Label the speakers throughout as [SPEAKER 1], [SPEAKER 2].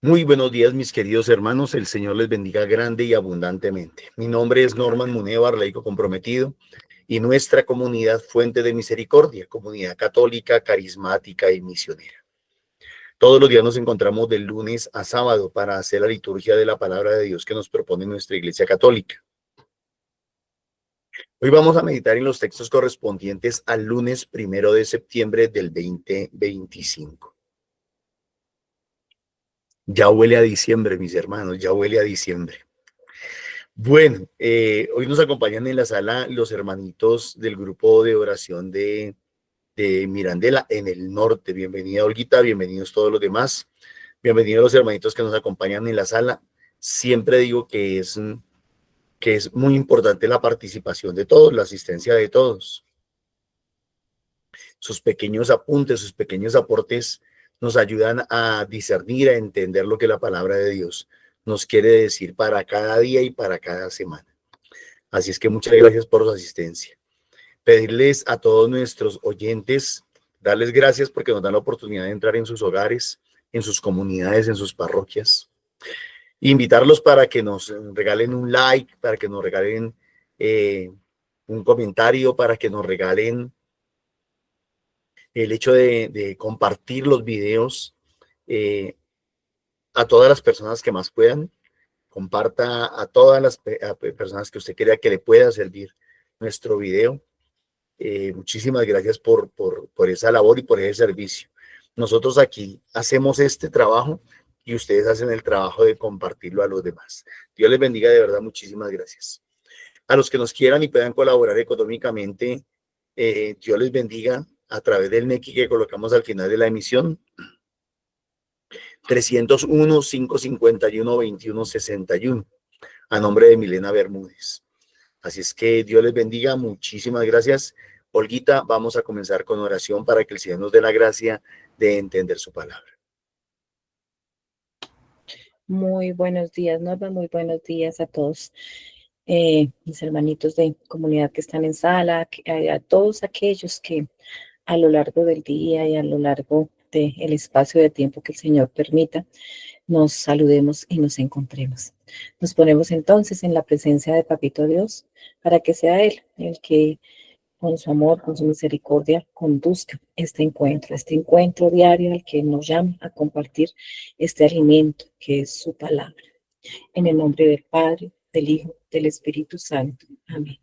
[SPEAKER 1] Muy buenos días, mis queridos hermanos. El Señor les bendiga grande y abundantemente. Mi nombre es Norman Munevar, laico comprometido, y nuestra comunidad Fuente de Misericordia, comunidad católica, carismática y misionera. Todos los días nos encontramos de lunes a sábado para hacer la liturgia de la palabra de Dios que nos propone nuestra Iglesia Católica. Hoy vamos a meditar en los textos correspondientes al lunes 1 de septiembre del 2025. Ya huele a diciembre, mis hermanos, ya huele a diciembre. Bueno, hoy nos acompañan en la sala los hermanitos del grupo de oración de Mirandela en el norte. Bienvenida, Olguita, bienvenidos todos los demás. Bienvenidos los hermanitos que nos acompañan en la sala. Siempre digo que es muy importante la participación de todos, la asistencia de todos. Sus pequeños apuntes, sus pequeños aportes nos ayudan a discernir, a entender lo que la palabra de Dios nos quiere decir para cada día y para cada semana. Así es que muchas gracias por su asistencia. Pedirles a todos nuestros oyentes, darles gracias porque nos dan la oportunidad de entrar en sus hogares, en sus comunidades, en sus parroquias. Invitarlos para que nos regalen un like, para que nos regalen un comentario, para que nos regalen el hecho de compartir los videos eh, a todas las personas que más puedan. Comparta a todas las personas que usted crea que le pueda servir nuestro video. Muchísimas gracias por esa labor y por ese servicio. Nosotros aquí hacemos este trabajo y ustedes hacen el trabajo de compartirlo a los demás. Dios les bendiga de verdad, muchísimas gracias. A los que nos quieran y puedan colaborar económicamente, Dios les bendiga a través del NECI que colocamos al final de la emisión. 301-551-2161, a nombre de Milena Bermúdez. Así es que Dios les bendiga, muchísimas gracias. Olguita, vamos a comenzar con oración para que el Señor nos dé la gracia de entender su palabra.
[SPEAKER 2] Muy buenos días, Norma, muy buenos días a todos mis hermanitos de comunidad que están en sala, a todos aquellos que a lo largo del día y a lo largo del espacio de tiempo que el Señor permita, nos saludemos y nos encontremos. Nos ponemos entonces en la presencia de Papito Dios para que sea Él el que con su amor, con su misericordia, conduzca este encuentro diario al que nos llama a compartir este alimento que es su palabra. En el nombre del Padre, del Hijo, del Espíritu Santo. Amén.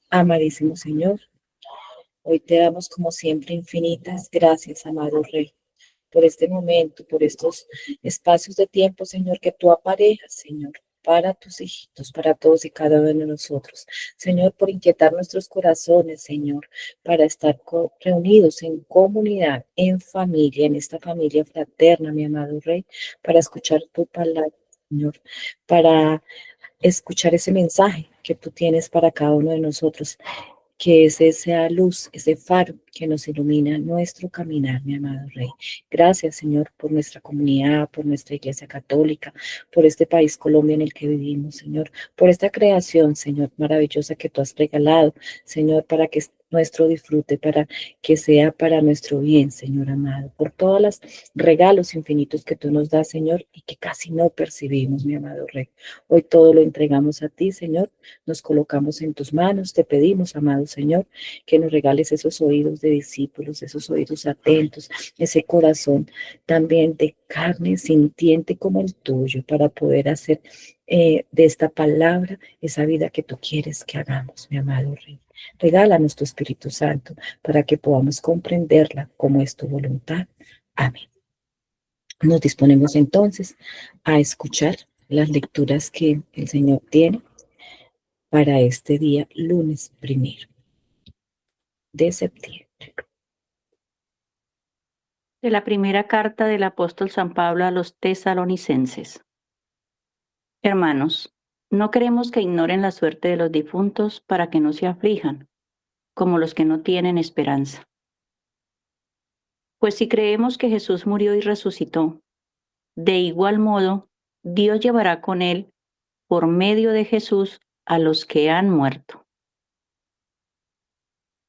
[SPEAKER 2] Amadísimo Señor, hoy te damos como siempre infinitas gracias, amado Rey, por este momento, por estos espacios de tiempo, Señor, que tú aparejas, Señor, para tus hijitos, para todos y cada uno de nosotros. Señor, por inquietar nuestros corazones, Señor, para estar reunidos en comunidad, en familia, en esta familia fraterna, mi amado Rey, para escuchar tu palabra, Señor, para escuchar ese mensaje que tú tienes para cada uno de nosotros, que es esa luz, ese faro que nos ilumina nuestro caminar, mi amado Rey. Gracias, Señor, por nuestra comunidad, por nuestra Iglesia Católica, por este país Colombia en el que vivimos, Señor, por esta creación, Señor, maravillosa que tú has regalado, Señor, para que nuestro disfrute, para que sea para nuestro bien, Señor amado, por todos los regalos infinitos que tú nos das, Señor, y que casi no percibimos, mi amado Rey. Hoy todo lo entregamos a ti, Señor, nos colocamos en tus manos, te pedimos, amado Señor, que nos regales esos oídos de discípulos, esos oídos atentos, ese corazón también de carne sintiente como el tuyo, para poder hacer de esta palabra esa vida que tú quieres que hagamos, mi amado Rey. Regálanos tu Espíritu Santo para que podamos comprenderla como es tu voluntad. Amén. Nos disponemos entonces a escuchar las lecturas que el Señor tiene para este día, lunes 1 de septiembre.
[SPEAKER 3] De la primera carta del apóstol San Pablo a los tesalonicenses. Hermanos, no queremos que ignoren la suerte de los difuntos para que no se aflijan, como los que no tienen esperanza. Pues si creemos que Jesús murió y resucitó, de igual modo, Dios llevará con él, por medio de Jesús, a los que han muerto.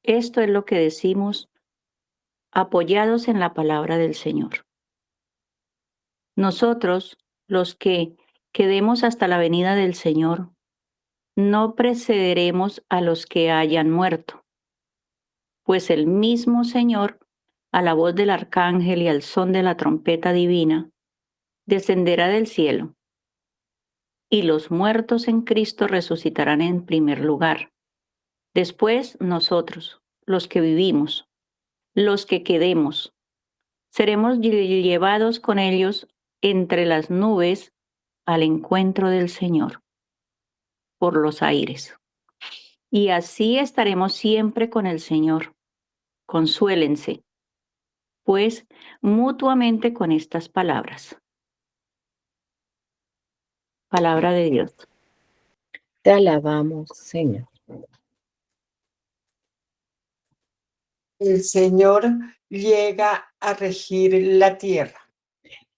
[SPEAKER 3] Esto es lo que decimos, apoyados en la palabra del Señor. Nosotros los que quedemos hasta la venida del Señor, no precederemos a los que hayan muerto, pues el mismo Señor, a la voz del arcángel y al son de la trompeta divina, descenderá del cielo, y los muertos en Cristo resucitarán en primer lugar. Después nosotros, los que vivimos, los que quedemos, seremos llevados con ellos entre las nubes al encuentro del Señor por los aires. Y así estaremos siempre con el Señor. Consuélense, pues, mutuamente con estas palabras. Palabra de Dios.
[SPEAKER 2] Te alabamos, Señor.
[SPEAKER 4] El Señor llega a regir la tierra.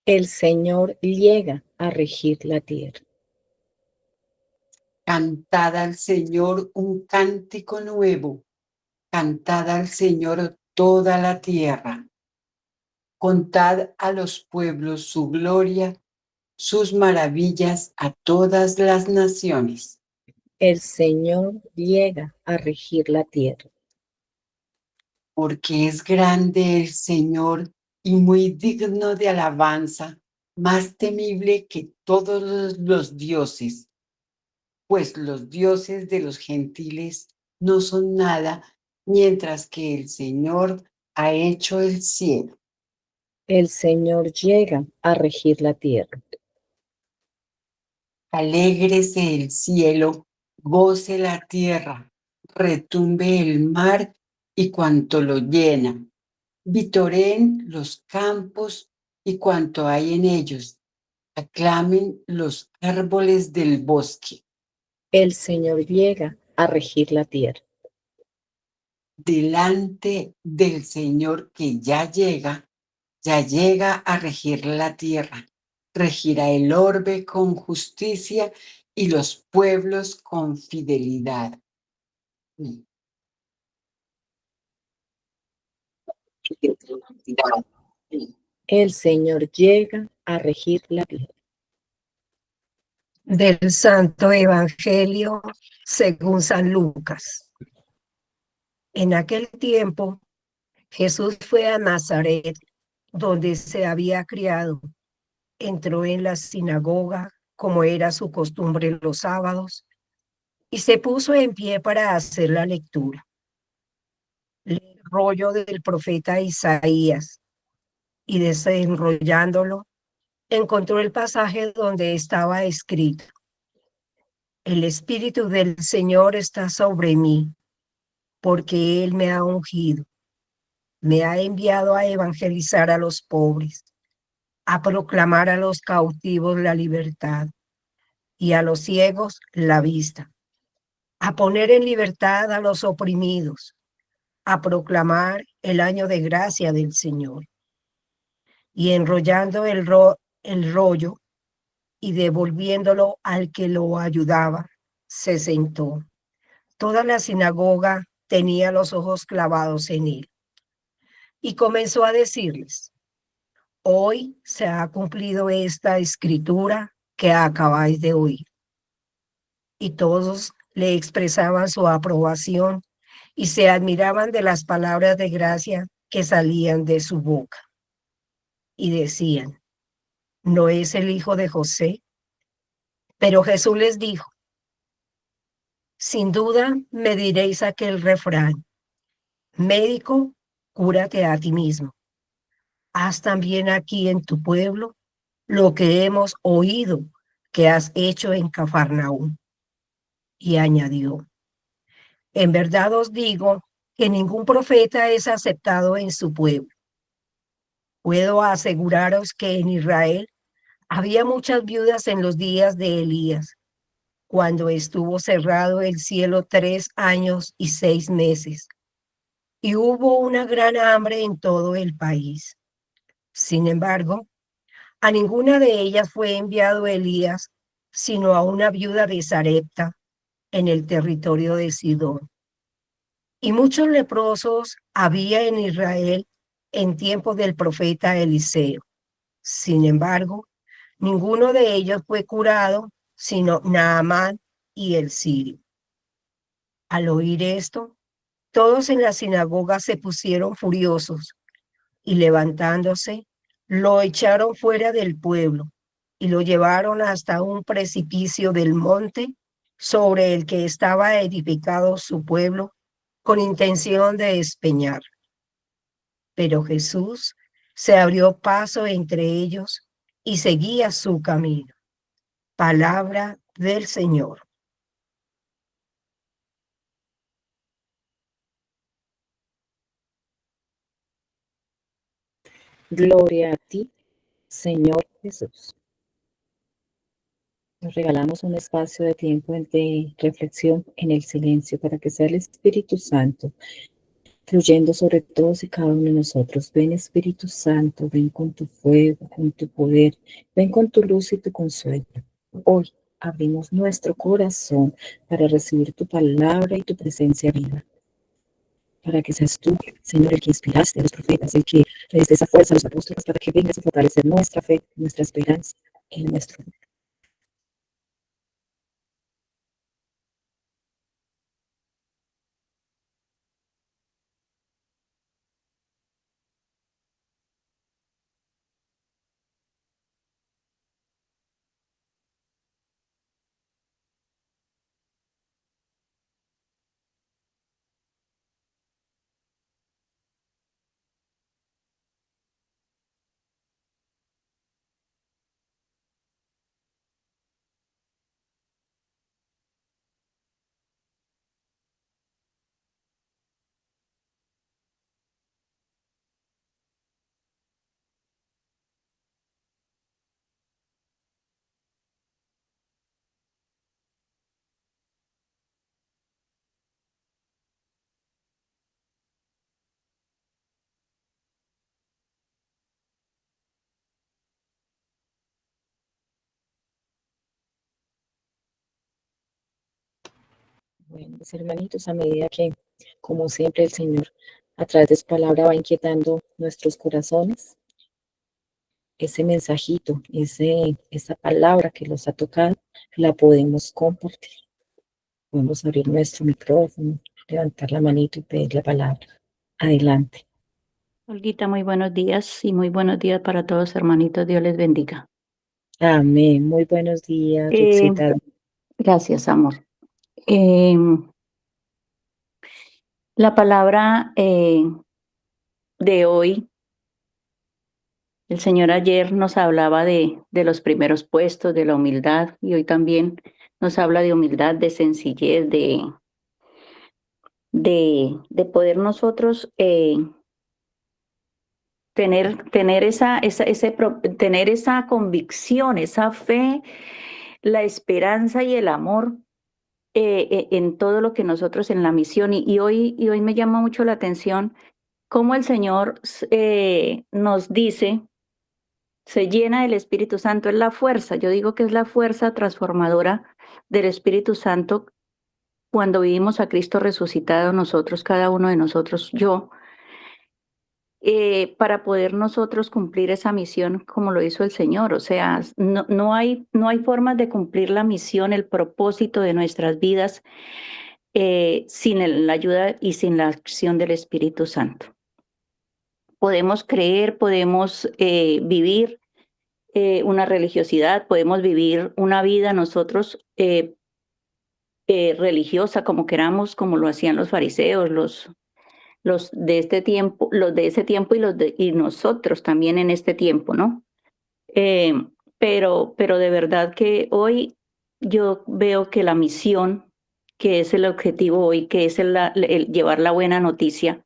[SPEAKER 2] El Señor llega a regir la tierra.
[SPEAKER 4] Cantad al Señor un cántico nuevo. Cantad al Señor toda la tierra. Contad a los pueblos su gloria, sus maravillas a todas las naciones.
[SPEAKER 2] El Señor llega a regir la tierra.
[SPEAKER 4] Porque es grande el Señor y muy digno de alabanza, más temible que todos los dioses. Pues los dioses de los gentiles no son nada, mientras que el Señor ha hecho el cielo.
[SPEAKER 2] El Señor llega a regir la tierra.
[SPEAKER 4] Alégrese el cielo, goce la tierra, retumbe el mar y cuanto lo llena. Vitoreen los campos y cuanto hay en ellos. Aclamen los árboles del bosque.
[SPEAKER 2] El Señor llega a regir la tierra.
[SPEAKER 4] Delante del Señor que ya llega a regir la tierra. Regirá el orbe con justicia y los pueblos con fidelidad.
[SPEAKER 2] El Señor llega a regir la tierra.
[SPEAKER 5] Del Santo Evangelio según San Lucas. En aquel tiempo, Jesús fue a Nazaret, donde se había criado. Entró en la sinagoga, como era su costumbre los sábados, y se puso en pie para hacer la lectura. El rollo del profeta Isaías, y desenrollándolo, encontró el pasaje donde estaba escrito: El Espíritu del Señor está sobre mí, porque Él me ha ungido, me ha enviado a evangelizar a los pobres, a proclamar a los cautivos la libertad y a los ciegos la vista, a poner en libertad a los oprimidos, a proclamar el año de gracia del Señor. Y enrollando el rollo y devolviéndolo al que lo ayudaba, se sentó. Toda la sinagoga tenía los ojos clavados en él. Y comenzó a decirles: Hoy se ha cumplido esta escritura que acabáis de oír. Y todos le expresaban su aprobación y se admiraban de las palabras de gracia que salían de su boca. Y decían: ¿no es el hijo de José? Pero Jesús les dijo: sin duda me diréis aquel refrán: médico, cúrate a ti mismo. Haz también aquí en tu pueblo lo que hemos oído que has hecho en Cafarnaúm. Y añadió: en verdad os digo que ningún profeta es aceptado en su pueblo. Puedo aseguraros que en Israel había muchas viudas en los días de Elías, cuando estuvo cerrado el cielo 3 años y 6 meses, y hubo una gran hambre en todo el país. Sin embargo, a ninguna de ellas fue enviado Elías, sino a una viuda de Sarepta, en el territorio de Sidón. Y muchos leprosos había en Israel en tiempo del profeta Eliseo. Sin embargo, Ninguno de ellos fue curado, sino Naamán y el sirio. Al oír esto, todos en la sinagoga se pusieron furiosos y levantándose, lo echaron fuera del pueblo y lo llevaron hasta un precipicio del monte sobre el que estaba edificado su pueblo con intención de despeñar. Pero Jesús se abrió paso entre ellos y seguía su camino. Palabra del Señor.
[SPEAKER 2] Gloria a ti, Señor Jesús. Nos regalamos un espacio de tiempo de reflexión en el silencio para que sea el Espíritu Santo fluyendo sobre todos y cada uno de nosotros. Ven, Espíritu Santo, ven con tu fuego, con tu poder, ven con tu luz y tu consuelo. Hoy abrimos nuestro corazón para recibir tu palabra y tu presencia viva. Para que seas tú, Señor, el que inspiraste a los profetas, el que le des esa fuerza a los apóstoles para que vengas a fortalecer nuestra fe, nuestra esperanza en nuestro futuro. Bueno, mis hermanitos, a medida que, como siempre, el Señor a través de su palabra va inquietando nuestros corazones, ese mensajito, esa palabra que los ha tocado, la podemos compartir. Podemos abrir nuestro micrófono, levantar la manito y pedir la palabra. Adelante.
[SPEAKER 3] Olguita, muy buenos días y muy buenos días para todos, hermanitos. Dios les bendiga.
[SPEAKER 2] Amén. Muy buenos días, Ruxita.
[SPEAKER 3] Gracias, amor. La palabra de hoy, el Señor ayer nos hablaba de los primeros puestos, de la humildad, y hoy también nos habla de humildad, de sencillez, de poder nosotros tener esa convicción, esa fe, la esperanza y el amor en todo lo que nosotros en la misión. Y hoy me llama mucho la atención cómo el Señor nos dice, se llena del Espíritu Santo, es la fuerza. Yo digo que es la fuerza transformadora del Espíritu Santo cuando vivimos a Cristo resucitado nosotros, cada uno de nosotros, yo, para poder nosotros cumplir esa misión como lo hizo el Señor. O sea, no hay formas de cumplir la misión, el propósito de nuestras vidas sin la ayuda y sin la acción del Espíritu Santo. Podemos creer, podemos vivir una religiosidad, podemos vivir una vida nosotros religiosa como queramos, como lo hacían los fariseos, los de este tiempo, los de ese tiempo y nosotros también en este tiempo, ¿no? Pero de verdad que hoy yo veo que la misión, que es el objetivo hoy, que es el llevar la buena noticia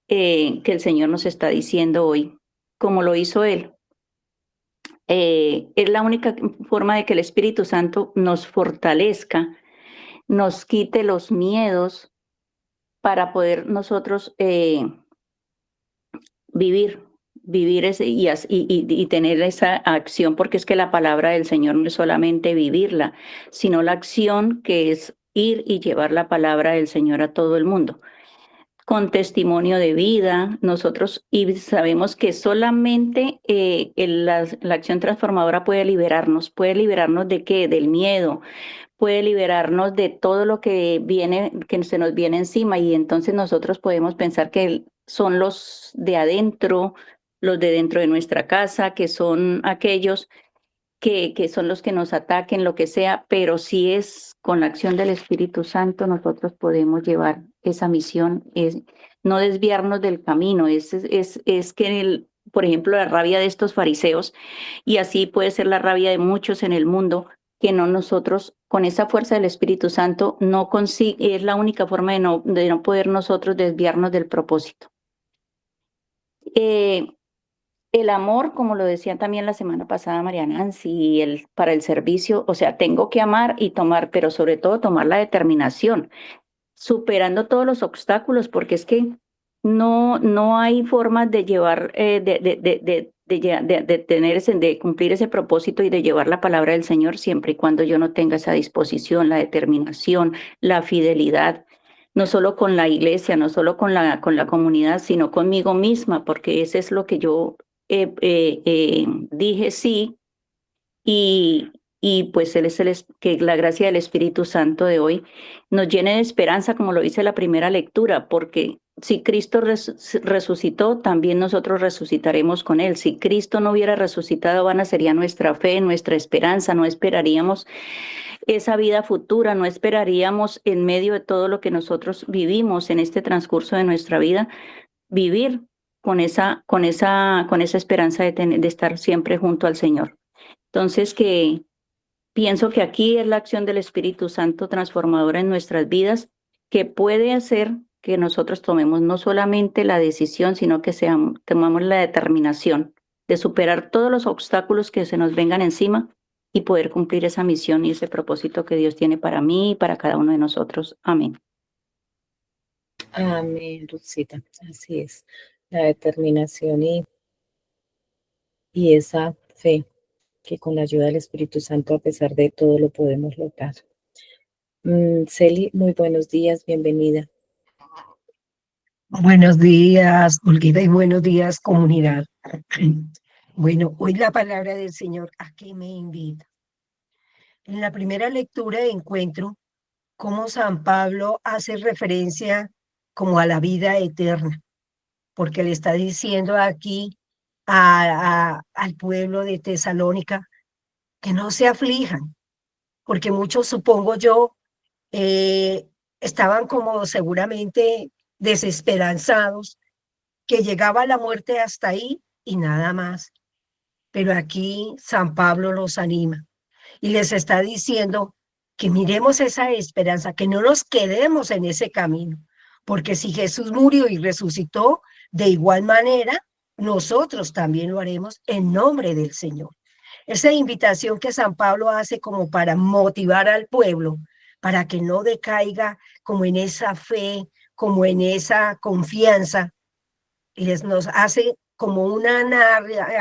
[SPEAKER 3] que el Señor nos está diciendo hoy, como lo hizo Él. Es la única forma de que el Espíritu Santo nos fortalezca, nos quite los miedos para poder nosotros vivir ese y tener esa acción, porque es que la palabra del Señor no es solamente vivirla, sino la acción que es ir y llevar la palabra del Señor a todo el mundo. con testimonio de vida, nosotros, y sabemos que solamente la acción transformadora puede liberarnos ¿de qué? Del miedo, puede liberarnos de todo lo que viene, que se nos viene encima, y entonces nosotros podemos pensar que son los de adentro, los de dentro de nuestra casa, que son aquellos que son los que nos ataquen, lo que sea, pero si es con la acción del Espíritu Santo, nosotros podemos llevar esa misión, es no desviarnos del camino, es que, por ejemplo, la rabia de estos fariseos, y así puede ser la rabia de muchos en el mundo, que no nosotros, con esa fuerza del Espíritu Santo, no consigue, es la única forma de no poder nosotros desviarnos del propósito. El amor, como lo decía también la semana pasada María Nancy, para el servicio, o sea, tengo que amar y tomar, pero sobre todo tomar la determinación, superando todos los obstáculos, porque es que no hay formas de llevar, de cumplir ese propósito y de llevar la palabra del Señor siempre y cuando yo no tenga esa disposición, la determinación, la fidelidad, no solo con la iglesia, no solo con la comunidad, sino conmigo misma, porque eso es lo que yo dije sí, y pues él es que la gracia del Espíritu Santo de hoy nos llene de esperanza, como lo dice la primera lectura, porque si Cristo resucitó, también nosotros resucitaremos con él. Si Cristo no hubiera resucitado, vana sería nuestra fe, nuestra esperanza, no esperaríamos esa vida futura, no esperaríamos en medio de todo lo que nosotros vivimos en este transcurso de nuestra vida, vivir con esa esperanza de estar siempre junto al Señor. Entonces, que pienso que aquí es la acción del Espíritu Santo transformadora en nuestras vidas, que puede hacer que nosotros tomemos no solamente la decisión, sino que tomamos la determinación de superar todos los obstáculos que se nos vengan encima y poder cumplir esa misión y ese propósito que Dios tiene para mí y para cada uno de nosotros. Amén.
[SPEAKER 2] Amén, Lucita. Así es. La determinación y esa fe que con la ayuda del Espíritu Santo, a pesar de todo, lo podemos lograr. Celi, muy buenos días, bienvenida.
[SPEAKER 5] Buenos días, Olguita, y buenos días, comunidad. Bueno, hoy la palabra del Señor, ¿a qué me invita? En la primera lectura encuentro cómo San Pablo hace referencia como a la vida eterna, porque le está diciendo aquí al pueblo de Tesalónica que no se aflijan, porque muchos, supongo yo, estaban como seguramente desesperanzados, que llegaba la muerte hasta ahí y nada más. Pero aquí San Pablo los anima y les está diciendo que miremos esa esperanza, que no nos quedemos en ese camino, porque si Jesús murió y resucitó, de igual manera, nosotros también lo haremos en nombre del Señor. Esa invitación que San Pablo hace como para motivar al pueblo, para que no decaiga como en esa fe, como en esa confianza, nos hace como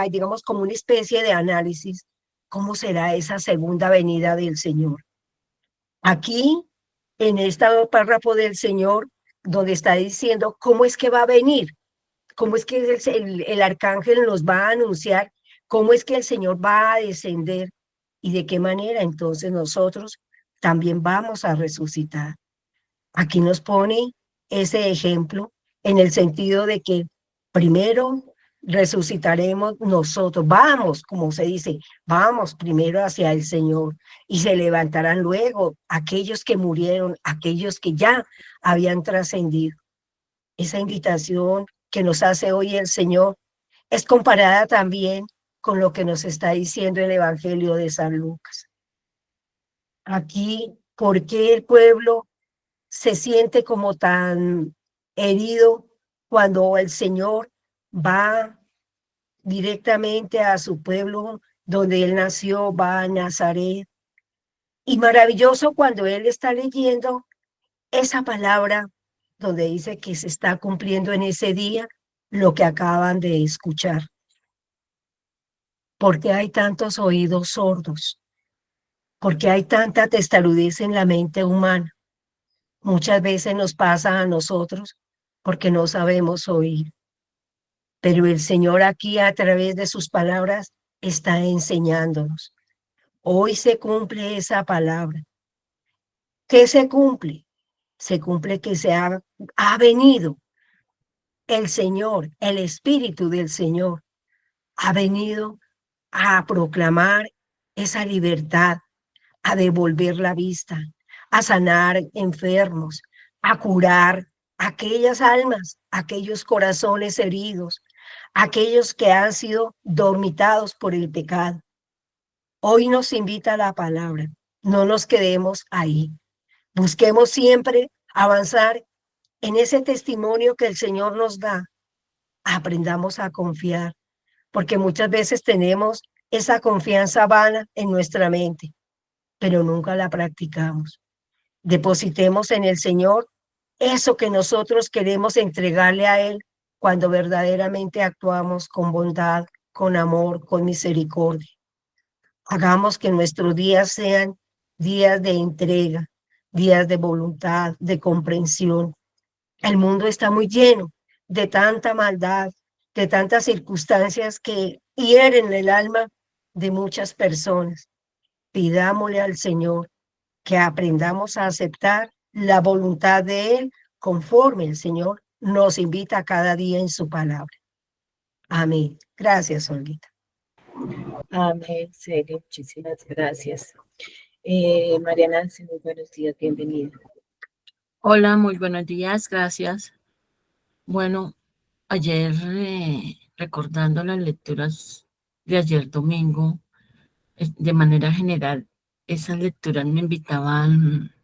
[SPEAKER 5] digamos, como una especie de análisis, ¿cómo será esa segunda venida del Señor? Aquí, en este párrafo del Señor, donde está diciendo cómo es que va a venir, cómo es que el arcángel nos va a anunciar, cómo es que el Señor va a descender y de qué manera entonces nosotros también vamos a resucitar. Aquí nos pone ese ejemplo en el sentido de que primero resucitaremos nosotros, vamos, como se dice, vamos primero hacia el Señor y se levantarán luego aquellos que murieron, aquellos que ya habían trascendido. Esa invitación que nos hace hoy el Señor es comparada también con lo que nos está diciendo el Evangelio de San Lucas. Aquí, ¿por qué el pueblo se siente como tan herido cuando el Señor va directamente a su pueblo donde él nació, va a Nazaret? Y maravilloso cuando él está leyendo esa palabra donde dice que se está cumpliendo en ese día lo que acaban de escuchar. ¿Por qué hay tantos oídos sordos? ¿Por qué hay tanta testarudez en la mente humana? Muchas veces nos pasa a nosotros porque no sabemos oír. Pero el Señor aquí a través de sus palabras está enseñándonos. Hoy se cumple esa palabra. ¿Qué se cumple? Se cumple que ha venido el Señor, el Espíritu del Señor, ha venido a proclamar esa libertad, a devolver la vista, a sanar enfermos, a curar aquellas almas, aquellos corazones heridos, aquellos que han sido dormitados por el pecado. Hoy nos invita la palabra. No nos quedemos ahí. Busquemos siempre avanzar en ese testimonio que el Señor nos da. Aprendamos a confiar, porque muchas veces tenemos esa confianza vana en nuestra mente, pero nunca la practicamos. Depositemos en el Señor eso que nosotros queremos entregarle a Él cuando verdaderamente actuamos con bondad, con amor, con misericordia. Hagamos que nuestros días sean días de entrega, días de voluntad, de comprensión. El mundo está muy lleno de tanta maldad, de tantas circunstancias que hieren el alma de muchas personas. Pidámosle al Señor que aprendamos a aceptar la voluntad de Él conforme el Señor nos invita cada día en su palabra. Amén. Gracias, Olguita.
[SPEAKER 2] Amén, Celia, muchísimas gracias. María Nancy, muy buenos días, bienvenida.
[SPEAKER 6] Hola, muy buenos días, gracias. Bueno, ayer recordando las lecturas de ayer domingo, de manera general, esas lecturas me invitaban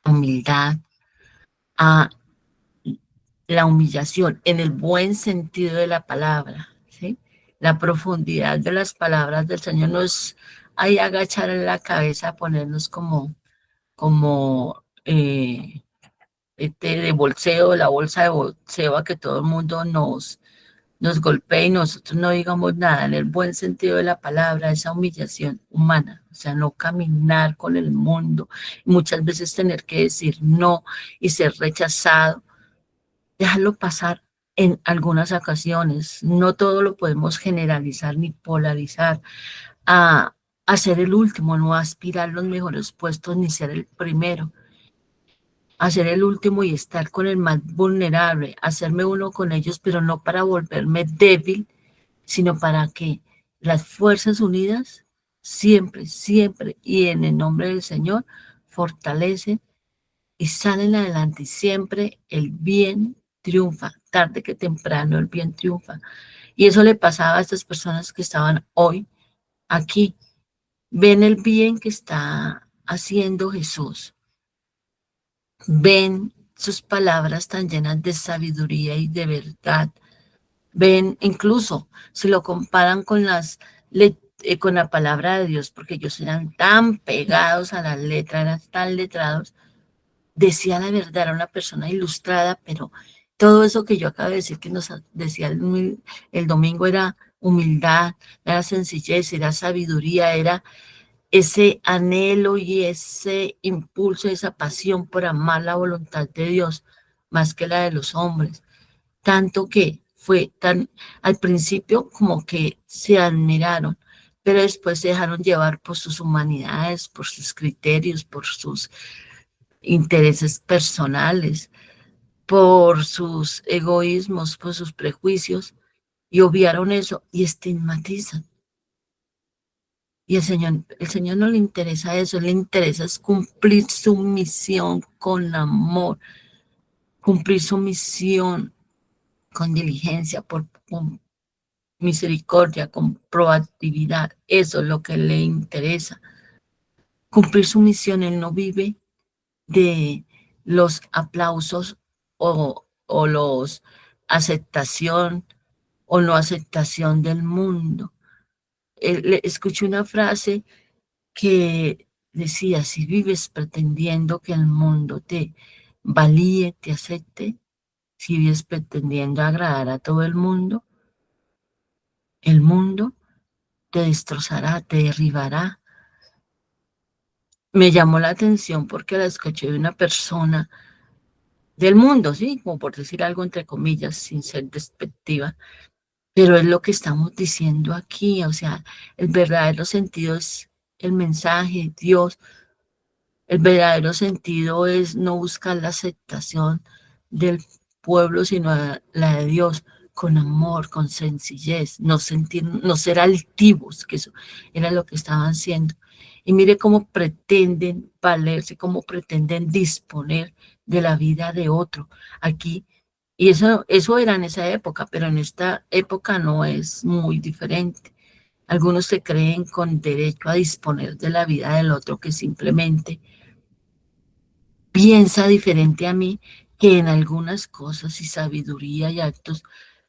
[SPEAKER 6] a humildad, a la humillación, en el buen sentido de la palabra, ¿sí? La profundidad de las palabras del Señor nos hay agachar la cabeza, ponernos como de bolseo, la bolsa de bolseo a que todo el mundo nos golpee y nosotros no digamos nada, en el buen sentido de la palabra, esa humillación humana, o sea, no caminar con el mundo, muchas veces tener que decir no y ser rechazado, dejarlo pasar en algunas ocasiones, no todo lo podemos generalizar ni polarizar, a ser el último, no aspirar a los mejores puestos ni ser el primero, a ser el último y estar con el más vulnerable, hacerme uno con ellos, pero no para volverme débil, sino para que las fuerzas unidas siempre, siempre y en el nombre del Señor fortalecen y salen adelante y siempre el bien triunfa, tarde que temprano el bien triunfa. Y eso le pasaba a estas personas que estaban hoy aquí. Ven el bien que está haciendo Jesús. Ven sus palabras tan llenas de sabiduría y de verdad. Ven, incluso si lo comparan con con la palabra de Dios, porque ellos eran tan pegados a las letras, eran tan letrados, decía la verdad, era una persona ilustrada, pero todo eso que yo acabo de decir que nos decía el domingo era humildad, era sencillez, era sabiduría, era ese anhelo y ese impulso, esa pasión por amar la voluntad de Dios más que la de los hombres. Tanto que fue tan, al principio como que se admiraron, pero después se dejaron llevar por sus humanidades, por sus criterios, por sus intereses personales, por sus egoísmos, por sus prejuicios, y obviaron eso y estigmatizan. Y el Señor no le interesa eso, le interesa es cumplir su misión con amor, cumplir su misión con diligencia, con misericordia, con proactividad. Eso es lo que le interesa. Cumplir su misión, él no vive de los aplausos o los aceptación o no aceptación del mundo. Escuché una frase que decía, si vives pretendiendo que el mundo te valíe, te acepte, si vives pretendiendo agradar a todo el mundo te destrozará, te derribará. Me llamó la atención porque la escuché de una persona del mundo, ¿sí? Como por decir algo entre comillas, sin ser despectiva, pero es lo que estamos diciendo aquí, o sea, el verdadero sentido es el mensaje, Dios. El verdadero sentido es no buscar la aceptación del pueblo, sino la de Dios, con amor, con sencillez, no sentir, no ser altivos, que eso era lo que estaban haciendo. Y mire cómo pretenden valerse, cómo pretenden disponer de la vida de otro. Aquí, y eso era en esa época, pero en esta época no es muy diferente. Algunos se creen con derecho a disponer de la vida del otro que simplemente piensa diferente a mí, que en algunas cosas y sabiduría y actos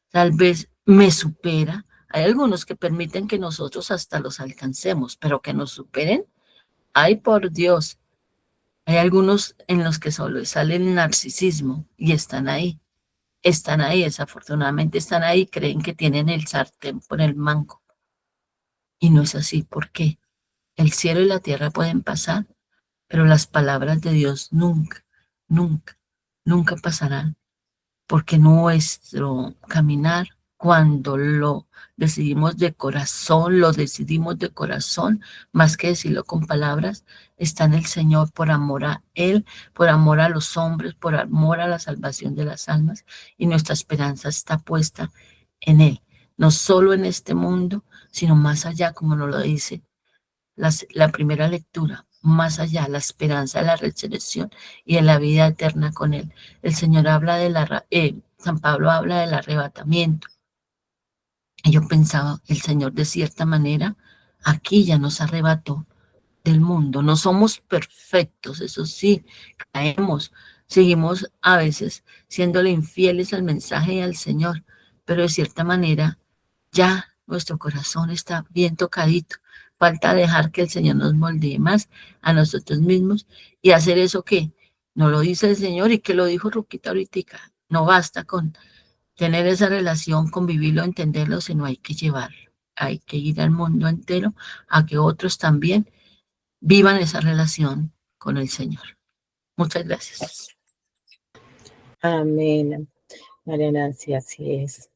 [SPEAKER 6] tal vez me supera. Hay algunos que permiten que nosotros hasta los alcancemos, pero que nos superen, ay por Dios. Hay algunos en los que solo sale el narcisismo y están ahí, desafortunadamente están ahí, creen que tienen el sartén por el mango. Y no es así, ¿por qué? El cielo y la tierra pueden pasar, pero las palabras de Dios nunca, nunca, nunca pasarán, porque nuestro caminar, cuando lo decidimos de corazón, más que decirlo con palabras, está en el Señor por amor a Él, por amor a los hombres, por amor a la salvación de las almas, y nuestra esperanza está puesta en Él, no solo en este mundo, sino más allá, como nos lo dice la primera lectura, más allá, la esperanza de la resurrección y de la vida eterna con Él. El Señor habla San Pablo habla del arrebatamiento. Y yo pensaba, el Señor de cierta manera, aquí ya nos arrebató del mundo. No somos perfectos, eso sí, caemos, seguimos a veces siéndole infieles al mensaje y al Señor, pero de cierta manera ya nuestro corazón está bien tocadito. Falta dejar que el Señor nos moldee más a nosotros mismos y hacer eso que no lo dice el Señor y que lo dijo Ruquita ahorita. No basta con tener esa relación, convivirlo, entenderlo, sino hay que llevarlo. Hay que ir al mundo entero a que otros también vivan esa relación con el Señor. Muchas gracias.
[SPEAKER 2] Amén. María Nancy, así es.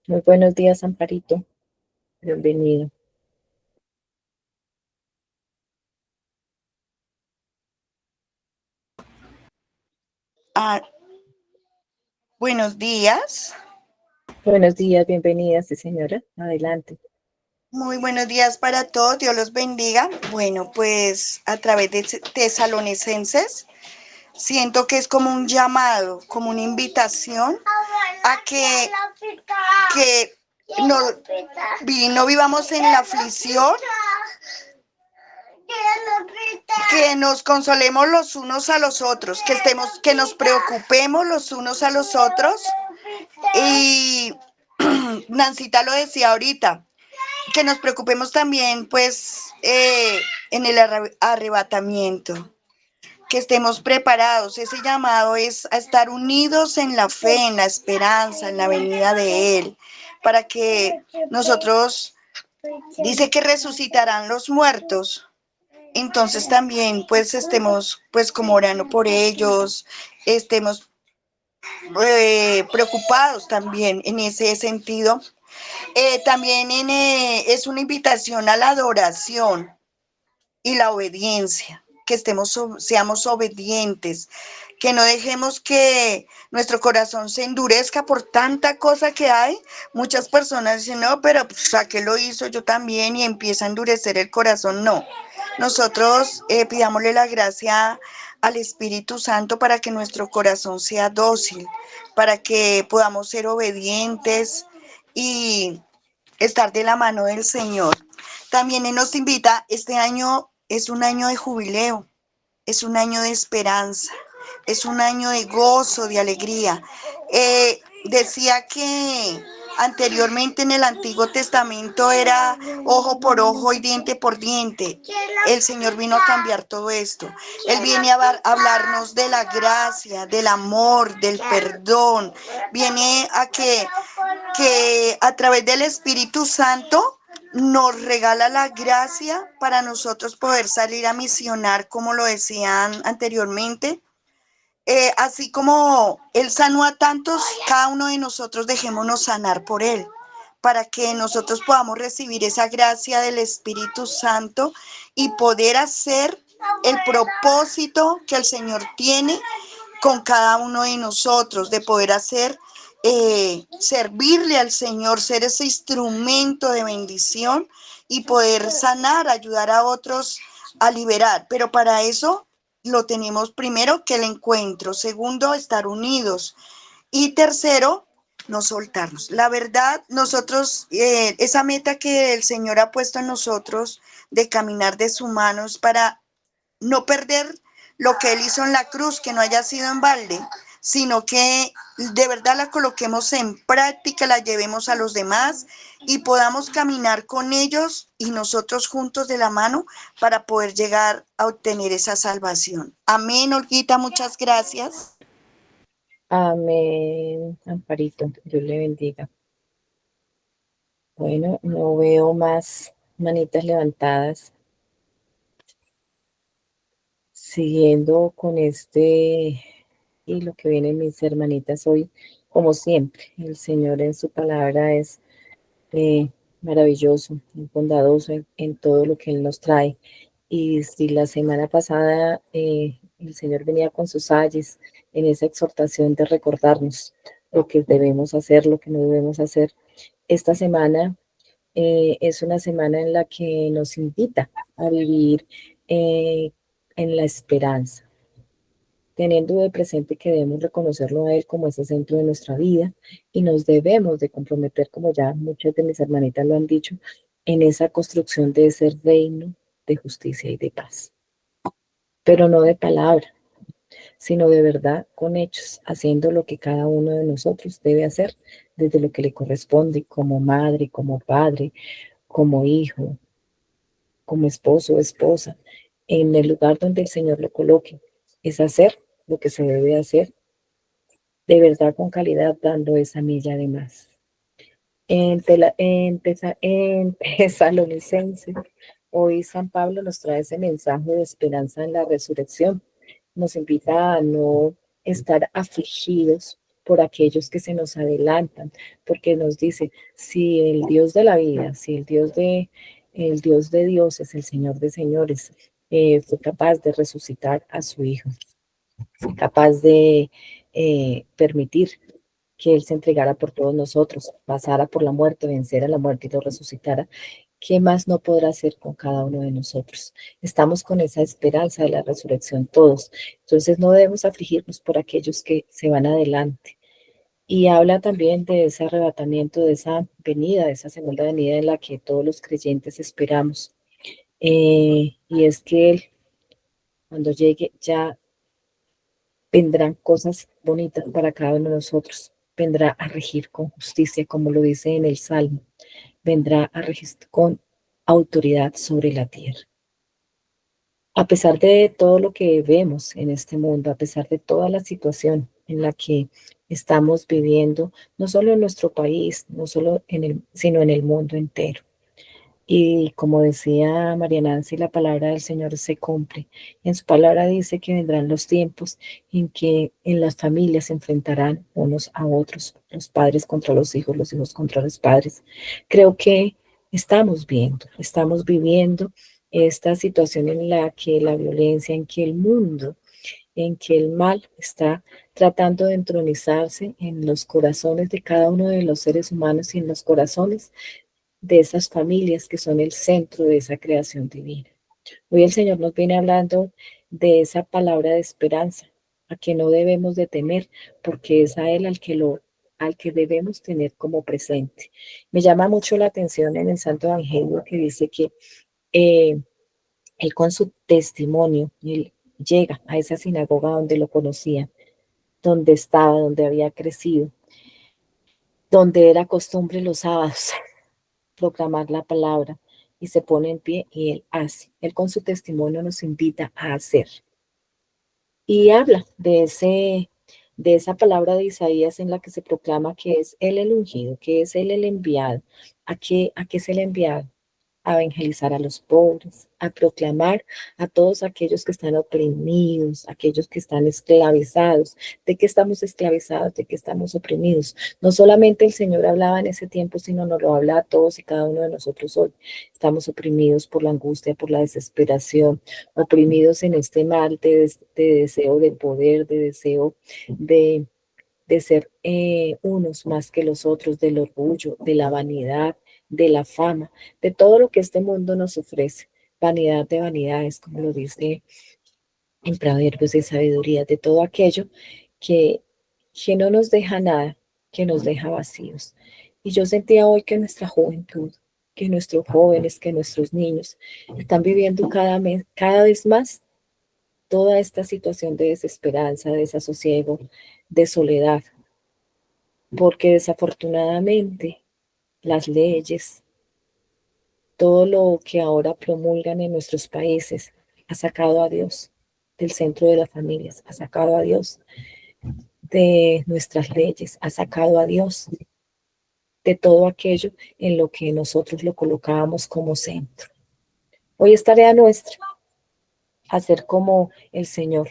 [SPEAKER 2] Muy buenos días, Amparito. Bienvenido.
[SPEAKER 7] Ah, buenos días.
[SPEAKER 2] Buenos días, bienvenida, sí, señora. Adelante.
[SPEAKER 7] Muy buenos días para todos. Dios los bendiga. Bueno, pues a través de Tesalonicenses, siento que es como un llamado, como una invitación a que no vivamos en la aflicción, que nos consolemos los unos a los otros, que nos preocupemos los unos a los otros. Y Nancita lo decía ahorita, que nos preocupemos también, pues, en el arrebatamiento, que estemos preparados. Ese llamado es a estar unidos en la fe, en la esperanza, en la venida de Él, para que nosotros, dice que resucitarán los muertos. Entonces también, pues, estemos, pues, como orando por ellos, estemos preocupados también en ese sentido. También es una invitación a la adoración y la obediencia, que seamos obedientes, que no dejemos que nuestro corazón se endurezca por tanta cosa que hay. Muchas personas dicen, no, pero pues, ¿a qué lo hizo? Yo también, y empieza a endurecer el corazón. No, nosotros pidámosle la gracia al Espíritu Santo para que nuestro corazón sea dócil, para que podamos ser obedientes y estar de la mano del Señor. También Él nos invita, este año es un año de jubileo, es un año de esperanza, es un año de gozo, de alegría. Decía que anteriormente en el Antiguo Testamento era ojo por ojo y diente por diente. El Señor vino a cambiar todo esto. Él viene a hablarnos de la gracia, del amor, del perdón. Viene a que a través del Espíritu Santo nos regala la gracia para nosotros poder salir a misionar, como lo decían anteriormente. así como Él sanó a tantos, cada uno de nosotros dejémonos sanar por Él, para que nosotros podamos recibir esa gracia del Espíritu Santo y poder hacer el propósito que el Señor tiene con cada uno de nosotros, de poder hacer, servirle al Señor, ser ese instrumento de bendición y poder sanar, ayudar a otros a liberar. Pero para eso lo tenemos primero que el encuentro, segundo, estar unidos y tercero, no soltarnos. La verdad, nosotros, esa meta que el Señor ha puesto en nosotros de caminar de su mano es para no perder lo que Él hizo en la cruz, que no haya sido en balde, sino que de verdad la coloquemos en práctica, la llevemos a los demás y podamos caminar con ellos y nosotros juntos de la mano para poder llegar a obtener esa salvación. Amén, Olguita, muchas gracias.
[SPEAKER 2] Amén, Amparito, Dios le bendiga. Bueno, no veo más manitas levantadas. Siguiendo con este y lo que vienen mis hermanitas hoy, como siempre, el Señor en su palabra es eh, maravilloso, bondadoso en todo lo que Él nos trae. Y si la semana pasada el Señor venía con sus ayes en esa exhortación de recordarnos lo que debemos hacer, lo que no debemos hacer, esta semana es una semana en la que nos invita a vivir eh, en la esperanza, teniendo de presente que debemos reconocerlo a Él como ese centro de nuestra vida y nos debemos de comprometer, como ya muchas de mis hermanitas lo han dicho, en esa construcción de ese reino de justicia y de paz. Pero no de palabra, sino de verdad con hechos, haciendo lo que cada uno de nosotros debe hacer desde lo que le corresponde como madre, como padre, como hijo, como esposo o esposa, en el lugar donde el Señor lo coloque. Es hacer lo que se debe hacer de verdad con calidad, dando esa milla de más. En Tesalonicenses, hoy San Pablo nos trae ese mensaje de esperanza en la resurrección. Nos invita a no estar afligidos por aquellos que se nos adelantan, porque nos dice, si el Dios de la vida, si el Dios de dioses, el Señor de señores, fue capaz de resucitar a su Hijo, fue capaz de permitir que Él se entregara por todos nosotros, pasara por la muerte, venciera la muerte y lo resucitara, ¿qué más no podrá hacer con cada uno de nosotros? Estamos con esa esperanza de la resurrección todos. Entonces no debemos afligirnos por aquellos que se van adelante. Y habla también de ese arrebatamiento, de esa venida, de esa segunda venida en la que todos los creyentes esperamos. Y es que Él, cuando llegue, ya vendrán cosas bonitas para cada uno de nosotros. Vendrá a regir con justicia, como lo dice en el Salmo. Vendrá a regir con autoridad sobre la tierra. A pesar de todo lo que vemos en este mundo, a pesar de toda la situación en la que estamos viviendo, no solo en nuestro país, no solo sino en el mundo entero. Y como decía María Nancy, la palabra del Señor se cumple. En su palabra dice que vendrán los tiempos en que en las familias se enfrentarán unos a otros, los padres contra los hijos contra los padres. Creo que estamos viviendo esta situación en la que la violencia, en que el mundo, en que el mal está tratando de entronizarse en los corazones de cada uno de los seres humanos y en los corazones de esas familias que son el centro de esa creación divina. Hoy el Señor nos viene hablando de esa palabra de esperanza, a que no debemos de temer, porque es a Él al que debemos tener como presente. Me llama mucho la atención en el Santo Evangelio que dice que Él con su testimonio, Él llega a esa sinagoga donde lo conocía, donde estaba, donde había crecido, donde era costumbre los sábados proclamar la palabra y se pone en pie y Él hace. Él con su testimonio nos invita a hacer. Y habla de esa palabra de Isaías en la que se proclama que es Él el ungido, que es Él el enviado. ¿A qué es el enviado? a evangelizar a los pobres, a proclamar a todos aquellos que están oprimidos, aquellos que están esclavizados. ¿De qué estamos esclavizados? ¿De qué estamos oprimidos? No solamente el Señor hablaba en ese tiempo, sino nos lo habla a todos y cada uno de nosotros hoy. Estamos oprimidos por la angustia, por la desesperación, oprimidos en este mal de deseo de poder, de deseo de ser unos más que los otros, del orgullo, de la vanidad, de la fama, de todo lo que este mundo nos ofrece. Vanidad de vanidades, como lo dice en Proverbios de sabiduría, de todo aquello que, que no nos deja nada, que nos deja vacíos. Y yo sentía hoy que nuestra juventud, que nuestros jóvenes, que nuestros niños están viviendo cada vez más toda esta situación de desesperanza, de desasosiego, de soledad, porque desafortunadamente las leyes, todo lo que ahora promulgan en nuestros países, ha sacado a Dios del centro de las familias, ha sacado a Dios de nuestras leyes, ha sacado a Dios de todo aquello en lo que nosotros lo colocábamos como centro. Hoy es tarea nuestra hacer como el Señor,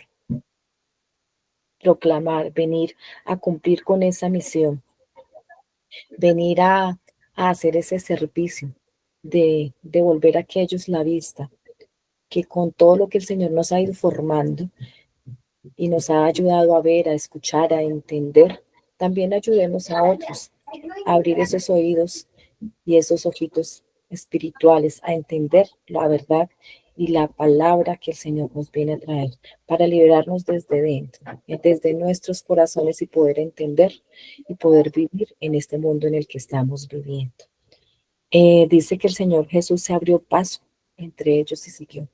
[SPEAKER 2] proclamar, venir a cumplir con esa misión, venir a hacer ese servicio de devolver a aquellos la vista, que con todo lo que el Señor nos ha ido formando y nos ha ayudado a ver, a escuchar, a entender, también ayudemos a otros a abrir esos oídos y esos ojitos espirituales, a entender la verdad y la palabra que el Señor nos viene a traer para liberarnos desde dentro, desde nuestros corazones y poder entender y poder vivir en este mundo en el que estamos viviendo. Dice que el Señor Jesús se abrió paso entre ellos y siguió,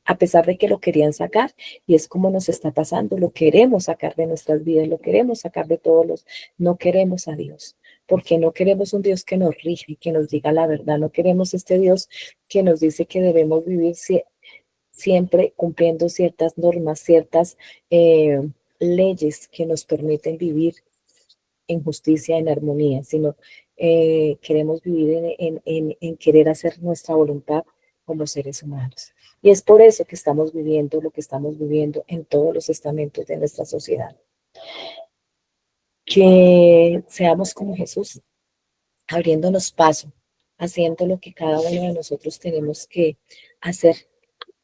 [SPEAKER 2] a pesar de que lo querían sacar, y es como nos está pasando, lo queremos sacar de nuestras vidas, lo queremos sacar de todos los, no queremos a Dios, porque no queremos un Dios que nos rige y que nos diga la verdad, no queremos este Dios que nos dice que debemos vivir siempre cumpliendo ciertas normas, ciertas leyes que nos permiten vivir en justicia, en armonía, sino queremos vivir en querer hacer nuestra voluntad como seres humanos. Y es por eso que estamos viviendo lo que estamos viviendo en todos los estamentos de nuestra sociedad. Que seamos como Jesús, abriéndonos paso, haciendo lo que cada uno de nosotros tenemos que hacer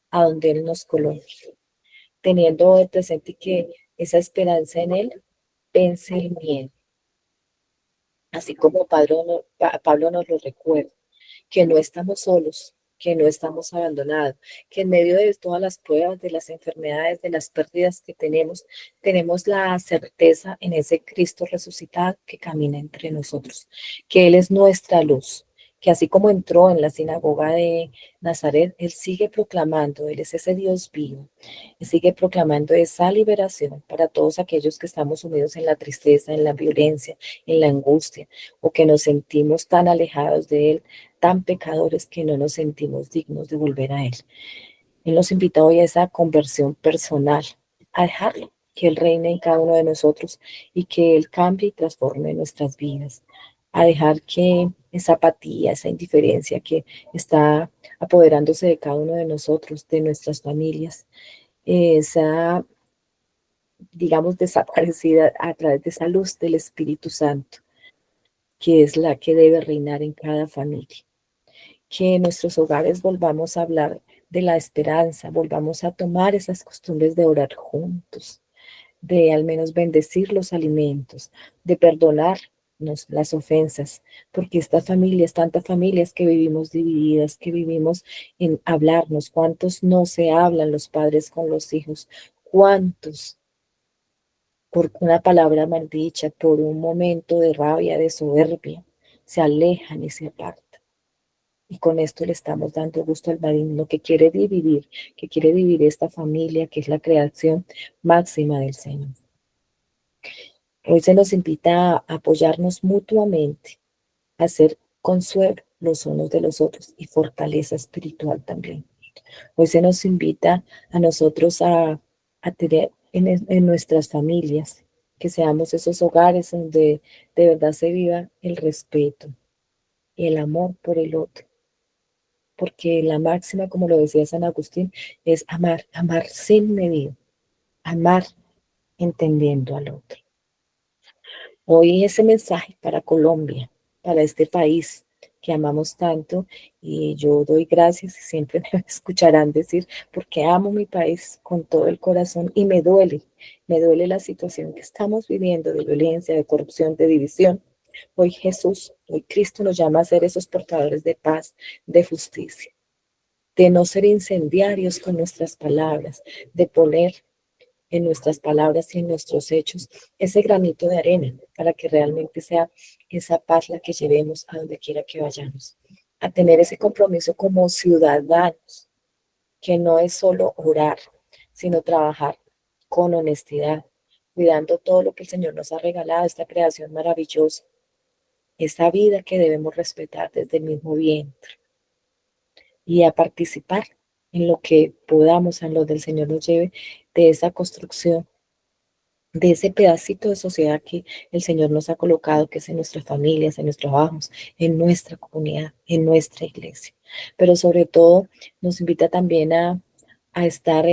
[SPEAKER 2] a donde Él nos coloque, teniendo presente que esa esperanza en Él vence el miedo. Así como Pablo nos lo recuerda, que no estamos solos, que no estamos abandonados, que en medio de todas las pruebas, de las enfermedades, de las pérdidas que tenemos la certeza en ese Cristo resucitado que camina entre nosotros, que Él es nuestra luz, que así como entró en la sinagoga de Nazaret, Él sigue proclamando, Él es ese Dios vivo, Él sigue proclamando esa liberación para todos aquellos que estamos sumidos en la tristeza, en la violencia, en la angustia, o que nos sentimos tan alejados de Él, tan pecadores que no nos sentimos dignos de volver a Él. Él nos invita hoy a esa conversión personal, a dejarlo, que Él reine en cada uno de nosotros y que Él cambie y transforme nuestras vidas, a dejar que esa apatía, esa indiferencia que está apoderándose de cada uno de nosotros, de nuestras familias, esa, digamos, desaparecida a través de esa luz del Espíritu Santo, que es la que debe reinar en cada familia. Que en nuestros hogares volvamos a hablar de la esperanza, volvamos a tomar esas costumbres de orar juntos, de al menos bendecir los alimentos, de perdonarnos las ofensas, porque estas familias, tantas familias que vivimos divididas, que vivimos en hablarnos, cuántos no se hablan los padres con los hijos, cuántos por una palabra maldicha, por un momento de rabia, de soberbia, se alejan y se apartan. Y con esto le estamos dando gusto al maligno que quiere dividir esta familia que es la creación máxima del Señor. Hoy se nos invita a apoyarnos mutuamente, a hacer consuelo los unos de los otros y fortaleza espiritual también. Hoy se nos invita a nosotros a tener en nuestras familias, que seamos esos hogares donde de verdad se viva el respeto y el amor por el otro. porque la máxima, como lo decía San Agustín, es amar, amar sin medida, amar entendiendo al otro. Hoy ese mensaje para Colombia, para este país que amamos tanto, y yo doy gracias y siempre me escucharán decir, porque amo mi país con todo el corazón y me duele la situación que estamos viviendo de violencia, de corrupción, de división. Hoy Jesús, hoy Cristo nos llama a ser esos portadores de paz, de justicia, de no ser incendiarios con nuestras palabras, de poner en nuestras palabras y en nuestros hechos ese granito de arena para que realmente sea esa paz la que llevemos a donde quiera que vayamos. A tener ese compromiso como ciudadanos, que no es solo orar, sino trabajar con honestidad, cuidando todo lo que el Señor nos ha regalado, esta creación maravillosa, esa vida que debemos respetar desde el mismo vientre, y a participar en lo que podamos, en lo del Señor nos lleve, de esa construcción, de ese pedacito de sociedad que el Señor nos ha colocado, que es en nuestras familias, en nuestros trabajos, en nuestra comunidad, en nuestra iglesia. Pero sobre todo nos invita también a estar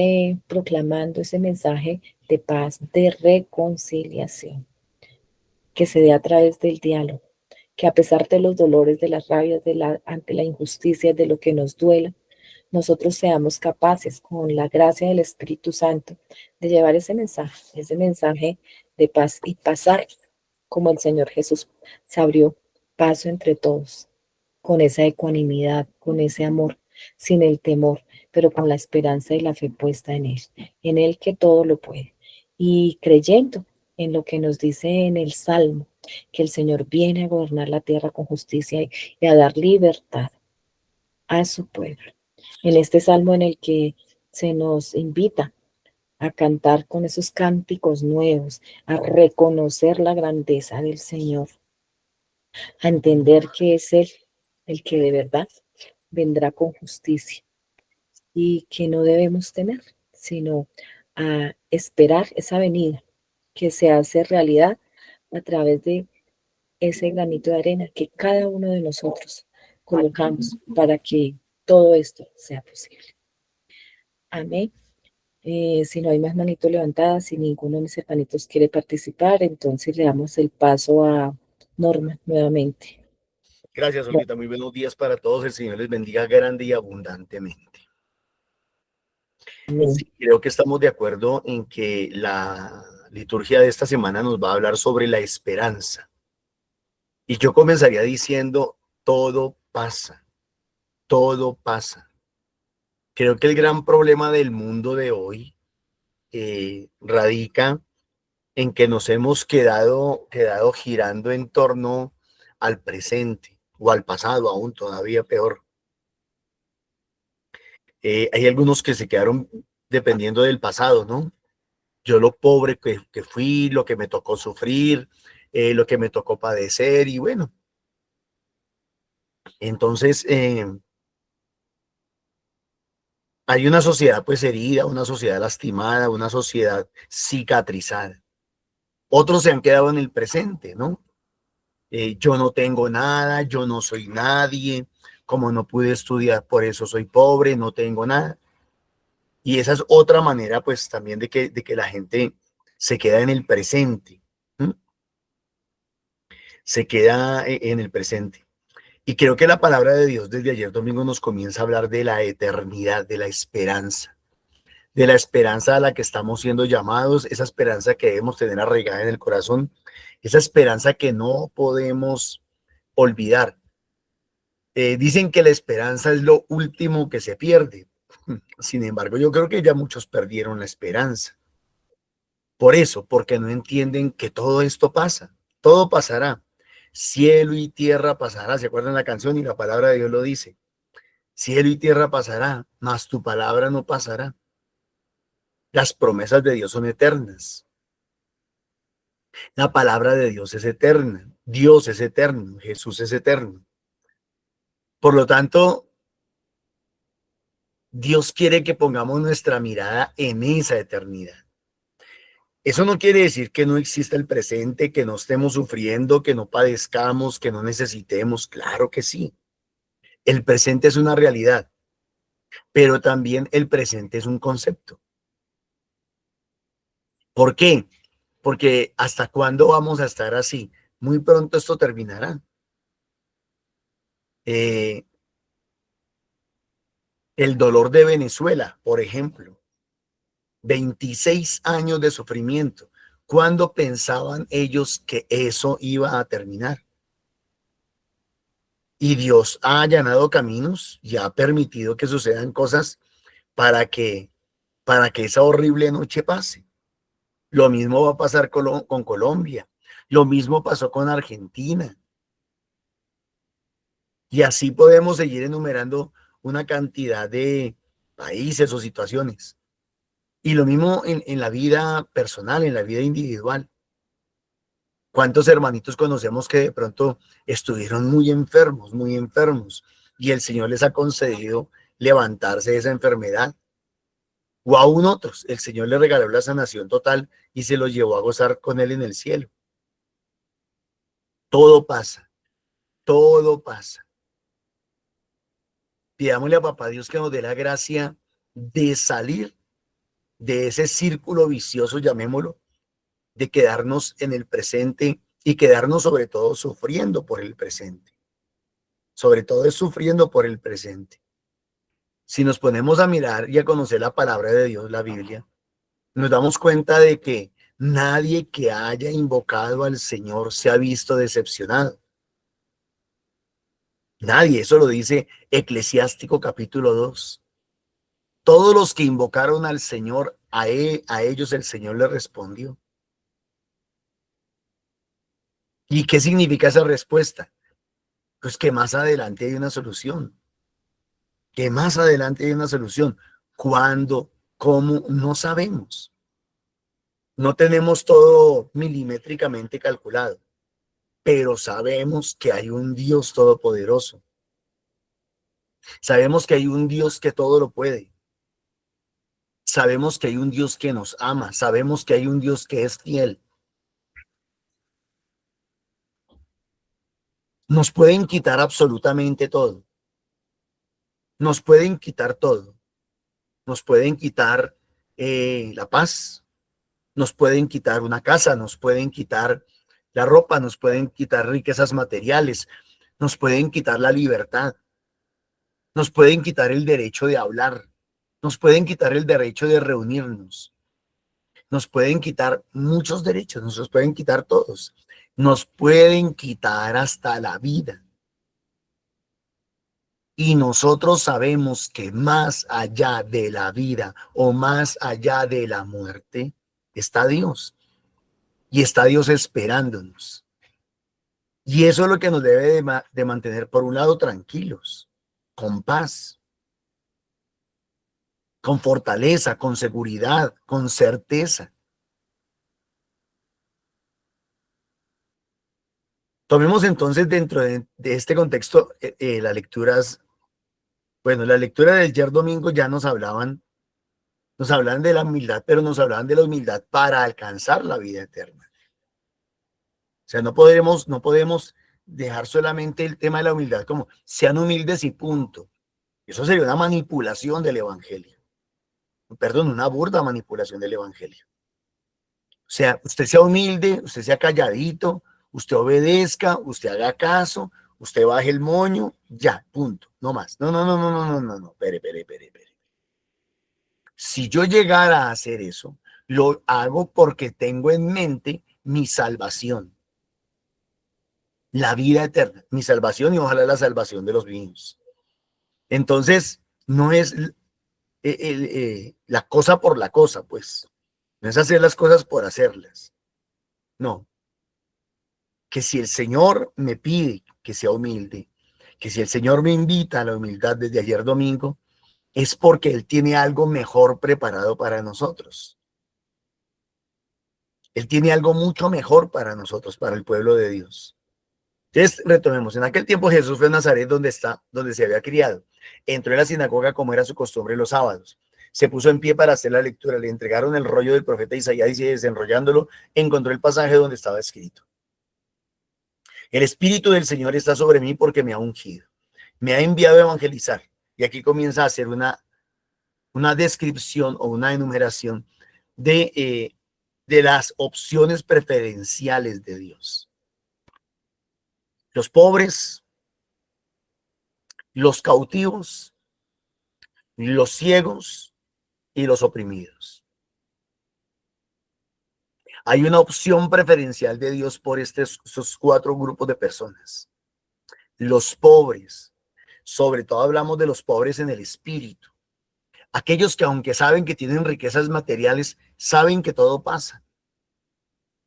[SPEAKER 2] proclamando ese mensaje de paz, de reconciliación, que se dé a través del diálogo, que a pesar de los dolores, de las rabias, ante la injusticia, de lo que nos duela, nosotros seamos capaces, con la gracia del Espíritu Santo, de llevar ese mensaje de paz y pasar como el Señor Jesús se abrió paso entre todos, con esa ecuanimidad, con ese amor, sin el temor, pero con la esperanza y la fe puesta en Él que todo lo puede. Y creyendo en lo que nos dice en el Salmo, que el Señor viene a gobernar la tierra con justicia y a dar libertad a su pueblo. En este salmo en el que se nos invita a cantar con esos cánticos nuevos, a reconocer la grandeza del Señor, a entender que es Él el que de verdad vendrá con justicia y que no debemos temer, sino a esperar esa venida que se hace realidad a través de ese granito de arena que cada uno de nosotros colocamos para que todo esto sea posible. Amén. Si no hay más manitos levantadas, si ninguno de mis hermanitos quiere participar, entonces le damos el paso a Norma nuevamente.
[SPEAKER 1] Gracias, Olvita. Muy buenos días para todos. El Señor les bendiga grande y abundantemente. Sí, creo que estamos de acuerdo en que la liturgia de esta semana nos va a hablar sobre la esperanza. Y yo comenzaría diciendo, todo pasa, todo pasa. Creo que el gran problema del mundo de hoy radica en que nos hemos quedado girando en torno al presente o al pasado, aún todavía peor. Hay algunos que se quedaron dependiendo del pasado, ¿no? Yo lo pobre que fui, lo que me tocó sufrir, lo que me tocó padecer y bueno. Entonces, hay una sociedad pues herida, una sociedad lastimada, una sociedad cicatrizada. Otros se han quedado en el presente, ¿no? Yo no tengo nada, yo no soy nadie, como no pude estudiar, por eso soy pobre, no tengo nada. Y esa es otra manera, pues, también de que la gente se queda en el presente. ¿Mm? Se queda en el presente. Y creo que la palabra de Dios desde ayer domingo nos comienza a hablar de la eternidad, de la esperanza a la que estamos siendo llamados, esa esperanza que debemos tener arraigada en el corazón, esa esperanza que no podemos olvidar. Dicen que la esperanza es lo último que se pierde. Sin embargo, yo creo que ya muchos perdieron la esperanza. Por eso, porque no entienden que todo esto pasa, todo pasará. Cielo y tierra pasará. ¿Se acuerdan la canción? Y la palabra de Dios lo dice. Cielo y tierra pasará, mas tu palabra no pasará. Las promesas de Dios son eternas. La palabra de Dios es eterna. Dios es eterno. Jesús es eterno. Por lo tanto, Dios quiere que pongamos nuestra mirada en esa eternidad. Eso no quiere decir que no exista el presente, que no estemos sufriendo, que no padezcamos, que no necesitemos. Claro que sí. El presente es una realidad, pero también el presente es un concepto. ¿Por qué? Porque ¿hasta cuándo vamos a estar así? Muy pronto esto terminará. El dolor de Venezuela, por ejemplo, 26 años de sufrimiento. ¿Cuándo pensaban ellos que eso iba a terminar? Y Dios ha allanado caminos y ha permitido que sucedan cosas para que, esa horrible noche pase. Lo mismo va a pasar con Colombia. Lo mismo pasó con Argentina. Y así podemos seguir enumerando una cantidad de países o situaciones. Y lo mismo en la vida personal, en la vida individual. ¿Cuántos hermanitos conocemos que de pronto estuvieron muy enfermos, y el Señor les ha concedido levantarse de esa enfermedad? O aún otros, el Señor les regaló la sanación total y se los llevó a gozar con Él en el cielo. Todo pasa, todo pasa. Pidámosle a Papá Dios que nos dé la gracia de salir de ese círculo vicioso, llamémoslo, de quedarnos en el presente y quedarnos sobre todo sufriendo por el presente. Sobre todo es sufriendo por el presente. Si nos ponemos a mirar y a conocer la palabra de Dios, la Biblia, nos damos cuenta de que nadie que haya invocado al Señor se ha visto decepcionado. Nadie, eso lo dice Eclesiástico capítulo 2. Todos los que invocaron al Señor, a ellos el Señor les respondió. ¿Y qué significa esa respuesta? Pues que más adelante hay una solución. Que más adelante hay una solución. ¿Cuándo? ¿Cómo? No sabemos. No tenemos todo milimétricamente calculado, pero sabemos que hay un Dios todopoderoso. Sabemos que hay un Dios que todo lo puede. Sabemos que hay un Dios que nos ama. Sabemos que hay un Dios que es fiel. Nos pueden quitar absolutamente todo. Nos pueden quitar todo. Nos pueden quitar la paz. Nos pueden quitar una casa. Nos pueden quitar la ropa. Nos pueden quitar riquezas materiales. Nos pueden quitar la libertad. Nos pueden quitar el derecho de hablar. Nos pueden quitar el derecho de reunirnos. Nos pueden quitar muchos derechos. Nos los pueden quitar todos. Nos pueden quitar hasta la vida. Y nosotros sabemos que más allá de la vida o más allá de la muerte está Dios. Y está Dios esperándonos. Y eso es lo que nos debe de mantener, por un lado, tranquilos, con paz, con fortaleza, con seguridad, con certeza. Tomemos entonces dentro de este contexto las lecturas. Bueno, la lectura del ayer domingo ya nos hablaban de la humildad, pero nos hablaban de la humildad para alcanzar la vida eterna. O sea, no podemos dejar solamente el tema de la humildad como sean humildes y punto. Eso sería una manipulación del evangelio. Perdón, una burda manipulación del evangelio. O sea, usted sea humilde, usted sea calladito, usted obedezca, usted haga caso, usted baje el moño, ya, punto, no más. No, espere. Si yo llegara a hacer eso, lo hago porque tengo en mente mi salvación, la vida eterna, mi salvación y ojalá la salvación de los míos. Entonces, no es la cosa por la cosa, pues. No es hacer las cosas por hacerlas. No. Que si el Señor me pide que sea humilde, que si el Señor me invita a la humildad desde ayer domingo, es porque Él tiene algo mejor preparado para nosotros. Él tiene algo mucho mejor para nosotros, para el pueblo de Dios. Entonces, retomemos. En aquel tiempo Jesús fue a Nazaret, donde se había criado. Entró en la sinagoga como era su costumbre los sábados. Se puso en pie para hacer la lectura. Le entregaron el rollo del profeta Isaías y desenrollándolo, encontró el pasaje donde estaba escrito: el Espíritu del Señor está sobre mí porque me ha ungido. me ha enviado a evangelizar. Y aquí comienza a hacer una descripción o una enumeración de las opciones preferenciales de Dios. Los pobres, los cautivos, los ciegos y los oprimidos. Hay una opción preferencial de Dios por estos 4 grupos de personas. Los pobres, sobre todo hablamos de los pobres en el espíritu. Aquellos que aunque saben que tienen riquezas materiales, saben que todo pasa.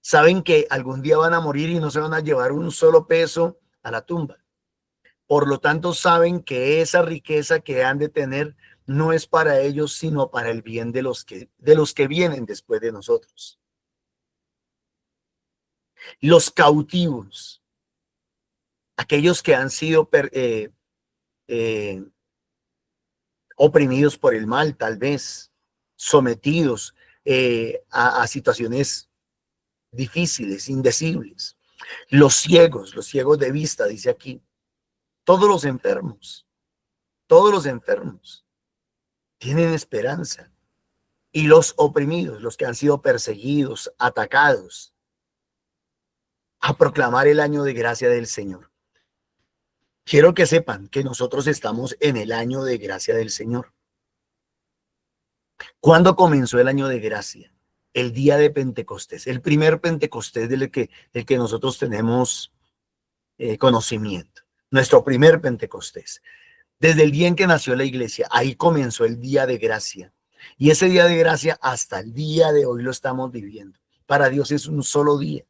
[SPEAKER 1] Saben que algún día van a morir y no se van a llevar un solo peso a la tumba. Por lo tanto, saben que esa riqueza que han de tener no es para ellos, sino para el bien de los que vienen después de nosotros. Los cautivos, aquellos que han sido oprimidos por el mal, tal vez, sometidos a situaciones difíciles, indecibles. Los ciegos de vista, dice aquí. Todos los enfermos tienen esperanza. Y los oprimidos, los que han sido perseguidos, atacados, a proclamar el año de gracia del Señor. Quiero que sepan que nosotros estamos en el año de gracia del Señor. ¿Cuándo comenzó el año de gracia? El día de Pentecostés, el primer Pentecostés del que nosotros tenemos conocimiento. Nuestro primer Pentecostés. Desde el día en que nació la iglesia, ahí comenzó el día de gracia. Y ese día de gracia hasta el día de hoy lo estamos viviendo. Para Dios es un solo día.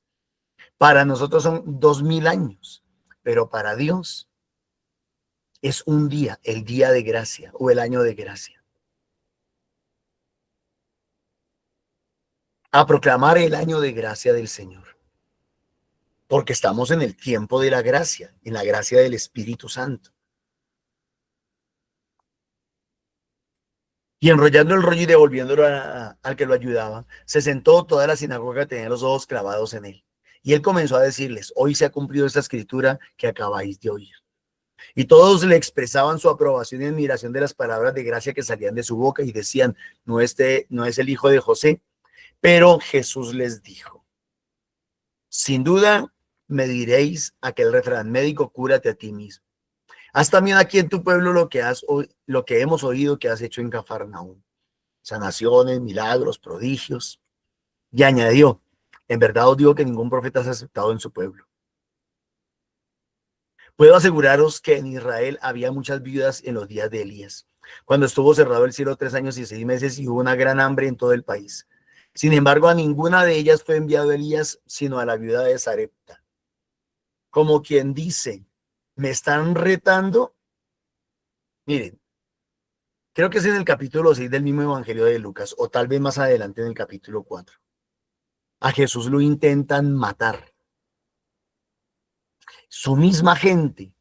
[SPEAKER 1] Para nosotros son 2000 años. Pero para Dios es un día, el día de gracia o el año de gracia. A proclamar el año de gracia del Señor. Porque estamos en el tiempo de la gracia, en la gracia del Espíritu Santo. Y enrollando el rollo y devolviéndolo al que lo ayudaba, se sentó toda la sinagoga, tenía los ojos clavados en él. Y él comenzó a decirles: hoy se ha cumplido esta escritura que acabáis de oír. Y todos le expresaban su aprobación y admiración de las palabras de gracia que salían de su boca y decían: no es el hijo de José. Pero Jesús les dijo: sin duda me diréis aquel refrán médico, cúrate a ti mismo. Haz también aquí en tu pueblo lo que hemos oído que has hecho en Cafarnaúm. Sanaciones, milagros, prodigios. Y añadió: en verdad os digo que ningún profeta es aceptado en su pueblo. Puedo aseguraros que en Israel había muchas viudas en los días de Elías, cuando estuvo cerrado el cielo 3 años y 6 meses y hubo una gran hambre en todo el país. Sin embargo, a ninguna de ellas fue enviado Elías, sino a la viuda de Sarepta. Como quien dice: me están retando. Miren, creo que es en el capítulo 6 del mismo Evangelio de Lucas, o tal vez más adelante en el capítulo 4. A Jesús lo intentan matar. Su misma gente,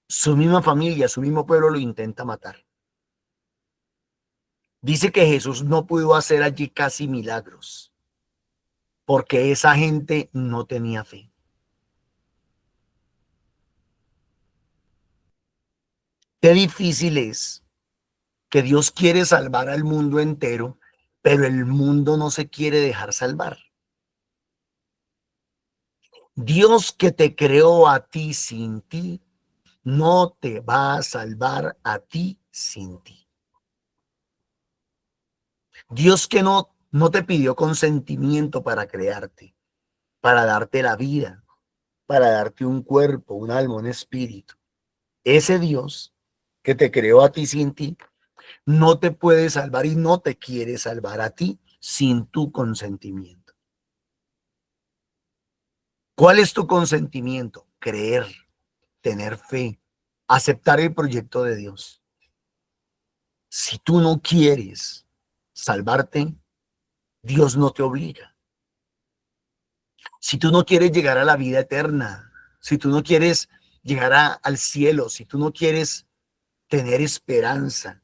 [SPEAKER 1] su misma familia, su mismo pueblo lo intenta matar. Dice que Jesús no pudo hacer allí casi milagros, porque esa gente no tenía fe. Qué difícil es que Dios quiere salvar al mundo entero, pero el mundo no se quiere dejar salvar. Dios que te creó a ti sin ti, no te va a salvar a ti sin ti. Dios que no te pidió consentimiento para crearte, para darte la vida, para darte un cuerpo, un alma, un espíritu. Ese Dios que te creó a ti sin ti, no te puede salvar y no te quiere salvar a ti sin tu consentimiento. ¿Cuál es tu consentimiento? Creer, tener fe, aceptar el proyecto de Dios. Si tú no quieres salvarte, Dios no te obliga. Si tú no quieres llegar a la vida eterna, si tú no quieres llegar al cielo, si tú no quieres tener esperanza,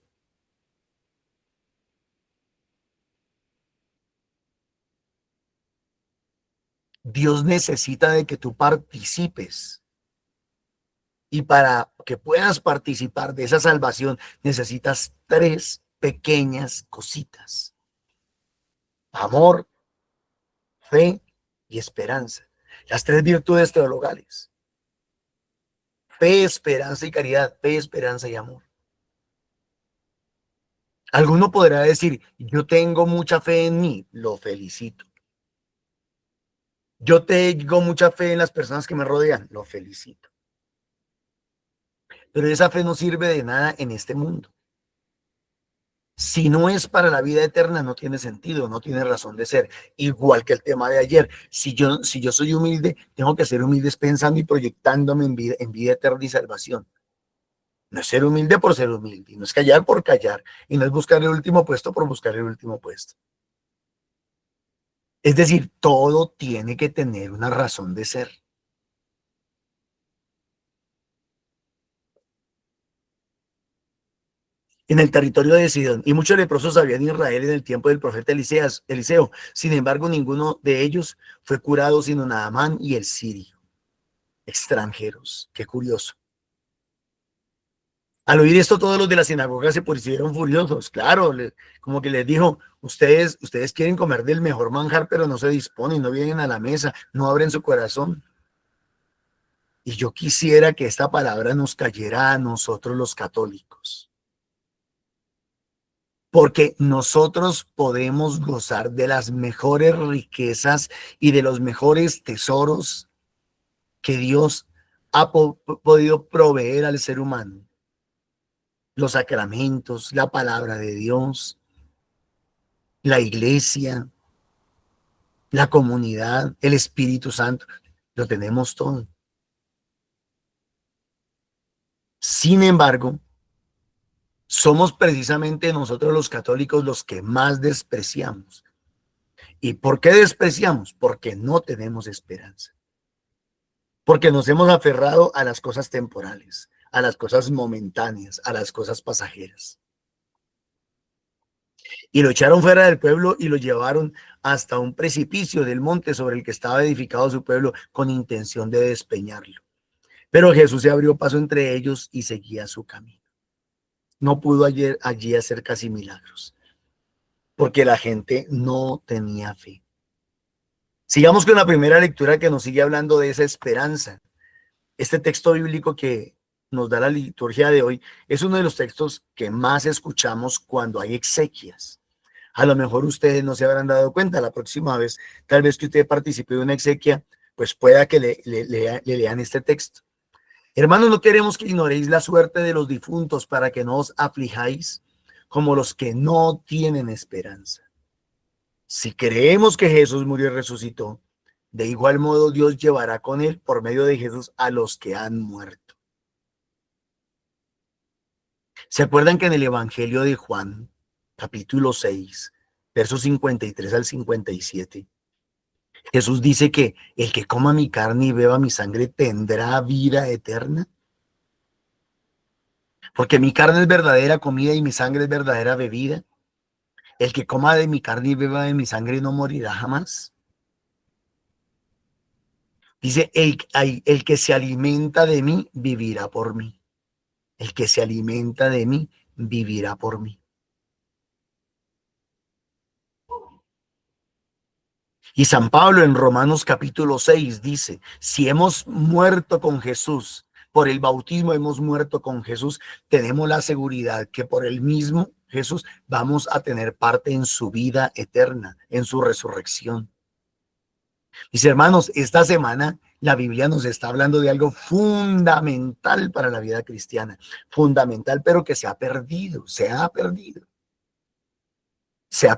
[SPEAKER 1] Dios necesita de que tú participes. Y para que puedas participar de esa salvación, necesitas 3 pequeñas cositas: amor, fe y esperanza. Las 3 virtudes teologales: fe, esperanza y caridad. Fe, esperanza y amor. Alguno podrá decir, yo tengo mucha fe en mí. Lo felicito. Yo tengo mucha fe en las personas que me rodean. Lo felicito. Pero esa fe no sirve de nada en este mundo. Si no es para la vida eterna, no tiene sentido, no tiene razón de ser. Igual que el tema de ayer. Si yo soy humilde, tengo que ser humilde pensando y proyectándome en vida eterna y salvación. No es ser humilde por ser humilde, no es callar por callar, y no es buscar el último puesto por buscar el último puesto. Es decir, todo tiene que tener una razón de ser. En el territorio de Sidón, y muchos leprosos había en Israel en el tiempo del profeta Eliseo. Sin embargo, ninguno de ellos fue curado sino Naamán y el sirio. Extranjeros, qué curioso. Al oír esto, todos los de la sinagoga se pusieron furiosos. Claro, como que les dijo, ustedes quieren comer del mejor manjar, pero no se disponen, no vienen a la mesa, no abren su corazón. Y yo quisiera que esta palabra nos cayera a nosotros los católicos. Porque nosotros podemos gozar de las mejores riquezas y de los mejores tesoros que Dios ha podido proveer al ser humano. Los sacramentos, la palabra de Dios, la iglesia, la comunidad, el Espíritu Santo, lo tenemos todo. Sin embargo, somos precisamente nosotros los católicos los que más despreciamos. ¿Y por qué despreciamos? Porque no tenemos esperanza. Porque nos hemos aferrado a las cosas temporales, a las cosas momentáneas, a las cosas pasajeras. Y lo echaron fuera del pueblo y lo llevaron hasta un precipicio del monte sobre el que estaba edificado su pueblo con intención de despeñarlo. Pero Jesús se abrió paso entre ellos y seguía su camino. No pudo allí hacer casi milagros, porque la gente no tenía fe. Sigamos con la primera lectura que nos sigue hablando de esa esperanza. Este texto bíblico que nos da la liturgia de hoy es uno de los textos que más escuchamos cuando hay exequias. A lo mejor ustedes no se habrán dado cuenta, la próxima vez, tal vez que usted participe de una exequia, pues pueda que le lean este texto. Hermanos, no queremos que ignoréis la suerte de los difuntos para que no os aflijáis como los que no tienen esperanza. Si creemos que Jesús murió y resucitó, de igual modo Dios llevará con él por medio de Jesús a los que han muerto. ¿Se acuerdan que en el Evangelio de Juan, capítulo 6, versos 53 al 57, Jesús dice que el que coma mi carne y beba mi sangre tendrá vida eterna? Porque mi carne es verdadera comida y mi sangre es verdadera bebida. El que coma de mi carne y beba de mi sangre no morirá jamás. Dice, el que se alimenta de mí vivirá por mí. El que se alimenta de mí vivirá por mí. Y San Pablo en Romanos capítulo 6 dice, si hemos muerto con Jesús, por el bautismo hemos muerto con Jesús, tenemos la seguridad que por el mismo Jesús vamos a tener parte en su vida eterna, en su resurrección. Mis hermanos, esta semana la Biblia nos está hablando de algo fundamental para la vida cristiana, fundamental, pero que se ha perdido. Se ha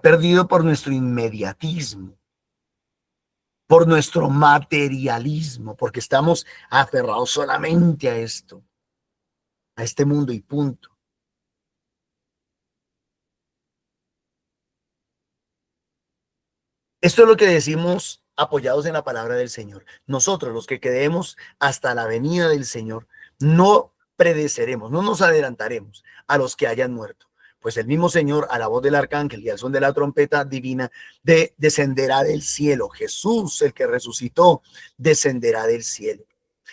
[SPEAKER 1] perdido por nuestro inmediatismo, por nuestro materialismo, porque estamos aferrados solamente a esto, a este mundo y punto. Esto es lo que decimos apoyados en la palabra del Señor. Nosotros, los que quedemos hasta la venida del Señor, no predeceremos, no nos adelantaremos a los que hayan muerto. Pues el mismo Señor, a la voz del arcángel y al son de la trompeta divina, descenderá del cielo. Jesús, el que resucitó, descenderá del cielo.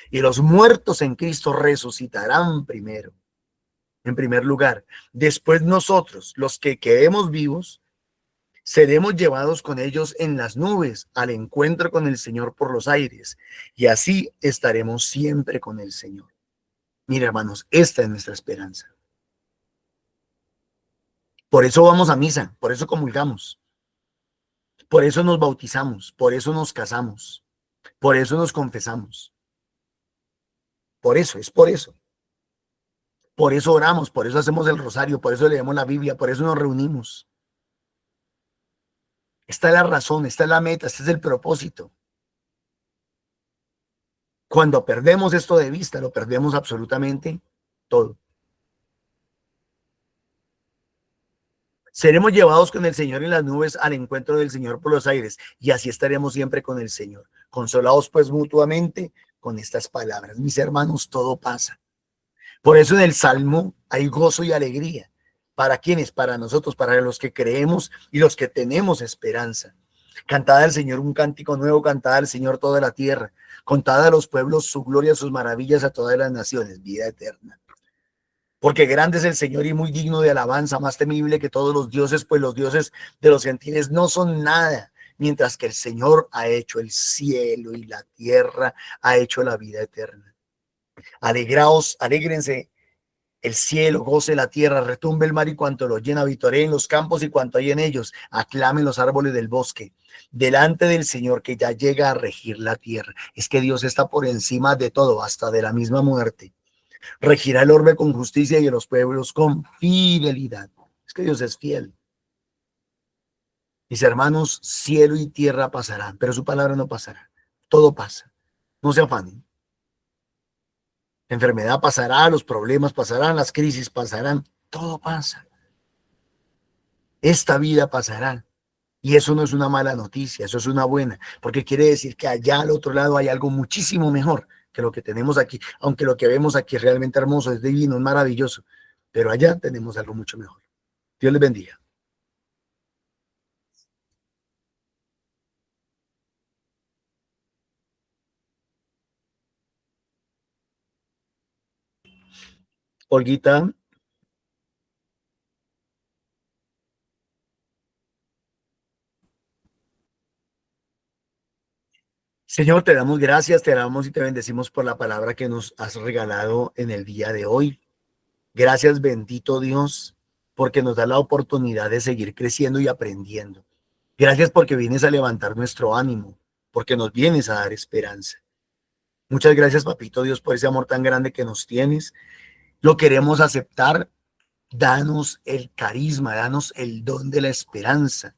[SPEAKER 1] Y los muertos en Cristo resucitarán primero, en primer lugar. Después nosotros, los que quedemos vivos, seremos llevados con ellos en las nubes al encuentro con el Señor por los aires. Y así estaremos siempre con el Señor. Mira, hermanos, esta es nuestra esperanza. Por eso vamos a misa, por eso comulgamos, por eso nos bautizamos, por eso nos casamos, por eso nos confesamos. Por eso, es por eso. Por eso oramos, por eso hacemos el rosario, por eso leemos la Biblia, por eso nos reunimos. Esta es la razón, esta es la meta, este es el propósito. Cuando perdemos esto de vista, lo perdemos absolutamente todo. Seremos llevados con el Señor en las nubes al encuentro del Señor por los aires, y así estaremos siempre con el Señor. Consolados pues mutuamente con estas palabras. Mis hermanos, todo pasa. Por eso en el Salmo hay gozo y alegría. ¿Para quiénes? Para nosotros, para los que creemos y los que tenemos esperanza. Cantad al Señor un cántico nuevo, cantad al Señor toda la tierra. Contad a los pueblos su gloria, sus maravillas a todas las naciones, vida eterna. Porque grande es el Señor y muy digno de alabanza, más temible que todos los dioses, pues los dioses de los gentiles no son nada, mientras que el Señor ha hecho el cielo y la tierra, ha hecho la vida eterna. Alegraos, alégrense el cielo, goce la tierra, retumbe el mar y cuanto lo llena, vitoreen los campos y cuanto hay en ellos, aclamen los árboles del bosque, delante del Señor que ya llega a regir la tierra. Es que Dios está por encima de todo, hasta de la misma muerte. Regirá el orbe con justicia y a los pueblos con fidelidad. Es que Dios es fiel. Mis hermanos, cielo y tierra pasarán, pero su palabra no pasará. Todo pasa. No se afanen. La enfermedad pasará, los problemas pasarán, las crisis pasarán, todo pasa. Esta vida pasará. Y eso no es una mala noticia, eso es una buena, porque quiere decir que allá al otro lado hay algo muchísimo mejor que lo que tenemos aquí, aunque lo que vemos aquí es realmente hermoso, es divino, es maravilloso, pero allá tenemos algo mucho mejor. Dios les bendiga. Olguita. Señor, te damos gracias, te damos y te bendecimos por la palabra que nos has regalado en el día de hoy. Gracias, bendito Dios, porque nos da la oportunidad de seguir creciendo y aprendiendo. Gracias porque vienes a levantar nuestro ánimo, porque nos vienes a dar esperanza. Muchas gracias, papito Dios, por ese amor tan grande que nos tienes. Lo queremos aceptar. Danos el carisma, danos el don de la esperanza.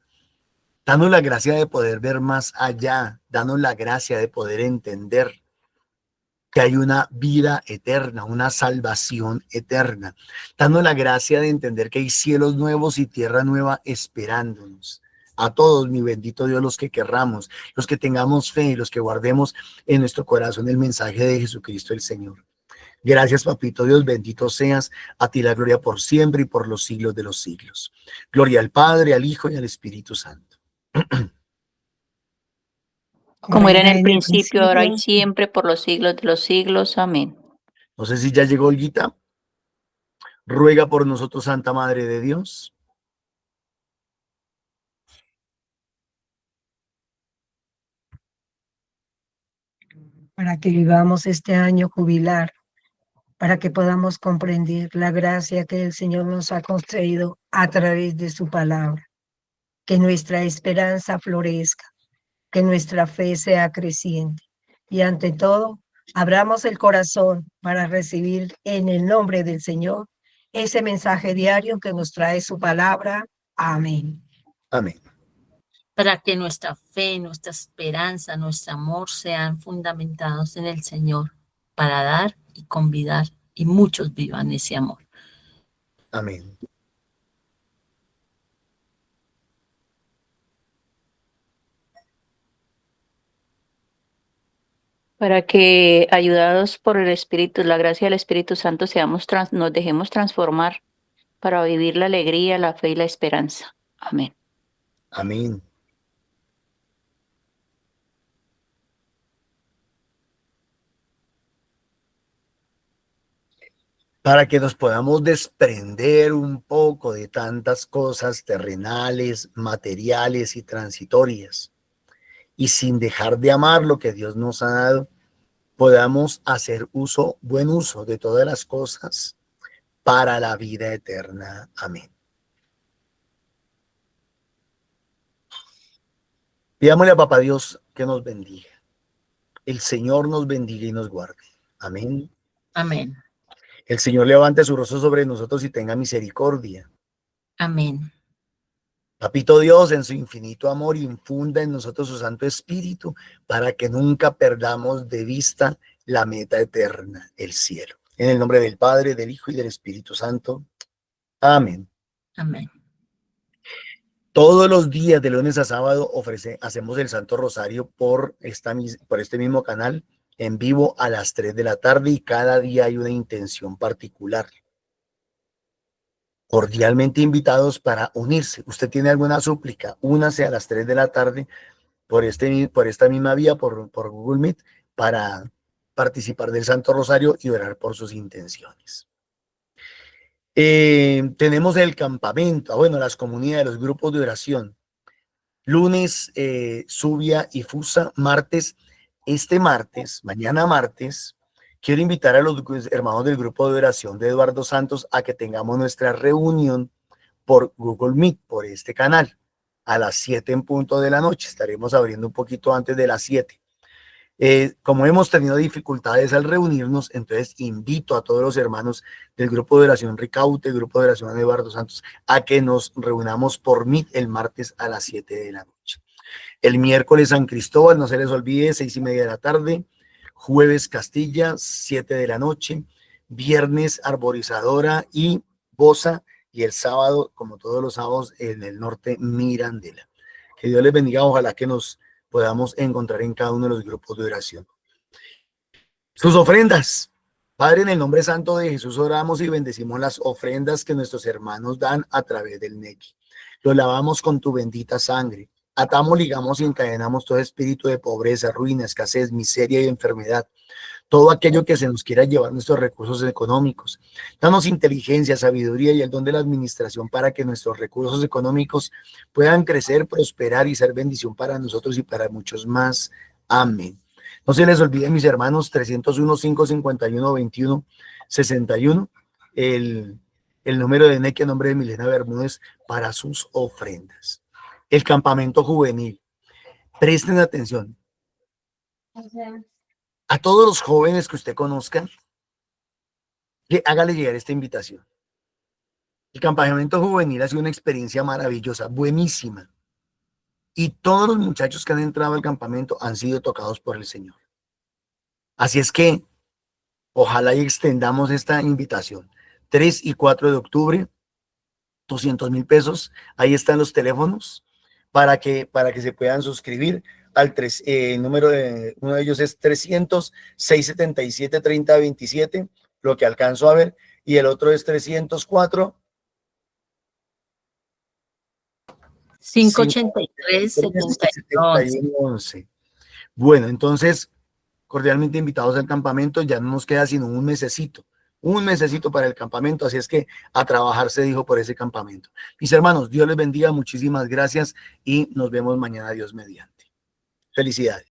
[SPEAKER 1] Danos la gracia de poder ver más allá. Danos la gracia de poder entender que hay una vida eterna, una salvación eterna. Danos la gracia de entender que hay cielos nuevos y tierra nueva esperándonos. A todos, mi bendito Dios, los que querramos, los que tengamos fe y los que guardemos en nuestro corazón el mensaje de Jesucristo el Señor. Gracias, papito Dios, bendito seas, a ti la gloria por siempre y por los siglos de los siglos. Gloria al Padre, al Hijo y al Espíritu Santo.
[SPEAKER 3] Como era en el principio, ahora y siempre, por los siglos de los siglos. Amén.
[SPEAKER 1] No sé si ya llegó Olguita. Ruega por nosotros, Santa Madre de Dios.
[SPEAKER 5] Para que vivamos este año jubilar, para que podamos comprender la gracia que el Señor nos ha concedido a través de su palabra. Que nuestra esperanza florezca, que nuestra fe sea creciente. Y ante todo, abramos el corazón para recibir en el nombre del Señor ese mensaje diario que nos trae su palabra. Amén.
[SPEAKER 1] Amén.
[SPEAKER 6] Para que nuestra fe, nuestra esperanza, nuestro amor sean fundamentados en el Señor, para dar y convidar, y muchos vivan ese amor.
[SPEAKER 1] Amén.
[SPEAKER 3] Para que, ayudados por el Espíritu, la gracia del Espíritu Santo, nos dejemos transformar para vivir la alegría, la fe y la esperanza. Amén.
[SPEAKER 1] Amén. para que nos podamos desprender un poco de tantas cosas terrenales, materiales y transitorias, y sin dejar de amar lo que Dios nos ha dado, podamos hacer buen uso de todas las cosas para la vida eterna. Amén. Pidámosle a Papá Dios que nos bendiga. El Señor nos bendiga y nos guarde. Amén.
[SPEAKER 6] Amén.
[SPEAKER 1] El Señor levante su rostro sobre nosotros y tenga misericordia.
[SPEAKER 6] Amén.
[SPEAKER 1] Papito Dios, en su infinito amor, infunda en nosotros su Santo Espíritu para que nunca perdamos de vista la meta eterna, el cielo. En el nombre del Padre, del Hijo y del Espíritu Santo. Amén.
[SPEAKER 6] Amén.
[SPEAKER 1] Todos los días, de lunes a sábado, hacemos el Santo Rosario por este mismo canal, en vivo a las 3 de la tarde, y cada día hay una intención particular. Cordialmente invitados para unirse. Usted tiene alguna súplica, únase a las 3 de la tarde por esta misma vía, por Google Meet, para participar del Santo Rosario y orar por sus intenciones. Tenemos el campamento, las comunidades, los grupos de oración. Lunes, Subia y Fusa. Martes, mañana martes, quiero invitar a los hermanos del grupo de oración de Eduardo Santos a que tengamos nuestra reunión por Google Meet, por este canal, a las 7 en punto de la noche. Estaremos abriendo un poquito antes de las 7. Como hemos tenido dificultades al reunirnos, entonces invito a todos los hermanos del grupo de oración Ricaute, grupo de oración de Eduardo Santos, a que nos reunamos por Meet el martes a las 7 de la noche. El miércoles San Cristóbal, no se les olvide, 6:30 de la tarde. Jueves Castilla, 7 de la noche. Viernes Arborizadora y Bosa. Y el sábado, como todos los sábados, en el norte, Mirandela. Que Dios les bendiga. Ojalá que nos podamos encontrar en cada uno de los grupos de oración. Sus ofrendas. Padre, en el nombre santo de Jesús oramos y bendecimos las ofrendas que nuestros hermanos dan a través del Nequi. Los lavamos con tu bendita sangre. Atamos, ligamos y encadenamos todo espíritu de pobreza, ruina, escasez, miseria y enfermedad. Todo aquello que se nos quiera llevar nuestros recursos económicos. Danos inteligencia, sabiduría y el don de la administración para que nuestros recursos económicos puedan crecer, prosperar y ser bendición para nosotros y para muchos más. Amén. No se les olvide, mis hermanos, 301-551-2161, el número de Nequi a nombre de Milena Bermúdez para sus ofrendas. El campamento juvenil. Presten atención. A todos los jóvenes que usted conozca, hágale llegar esta invitación. El campamento juvenil ha sido una experiencia maravillosa, buenísima. Y todos los muchachos que han entrado al campamento han sido tocados por el Señor. Así es que ojalá y extendamos esta invitación. 3 y 4 de octubre, 200,000 pesos. Ahí están los teléfonos para que se puedan suscribir. El número de uno de ellos es 300-677-3027, lo que alcanzo a ver, y el otro es 304
[SPEAKER 6] 583
[SPEAKER 1] 7111. Bueno, entonces, cordialmente invitados al campamento. Ya no nos queda sino un mesecito para el campamento, así es que a trabajar se dijo por ese campamento. Mis hermanos, Dios les bendiga, muchísimas gracias y nos vemos mañana, Dios mediante. Felicidades.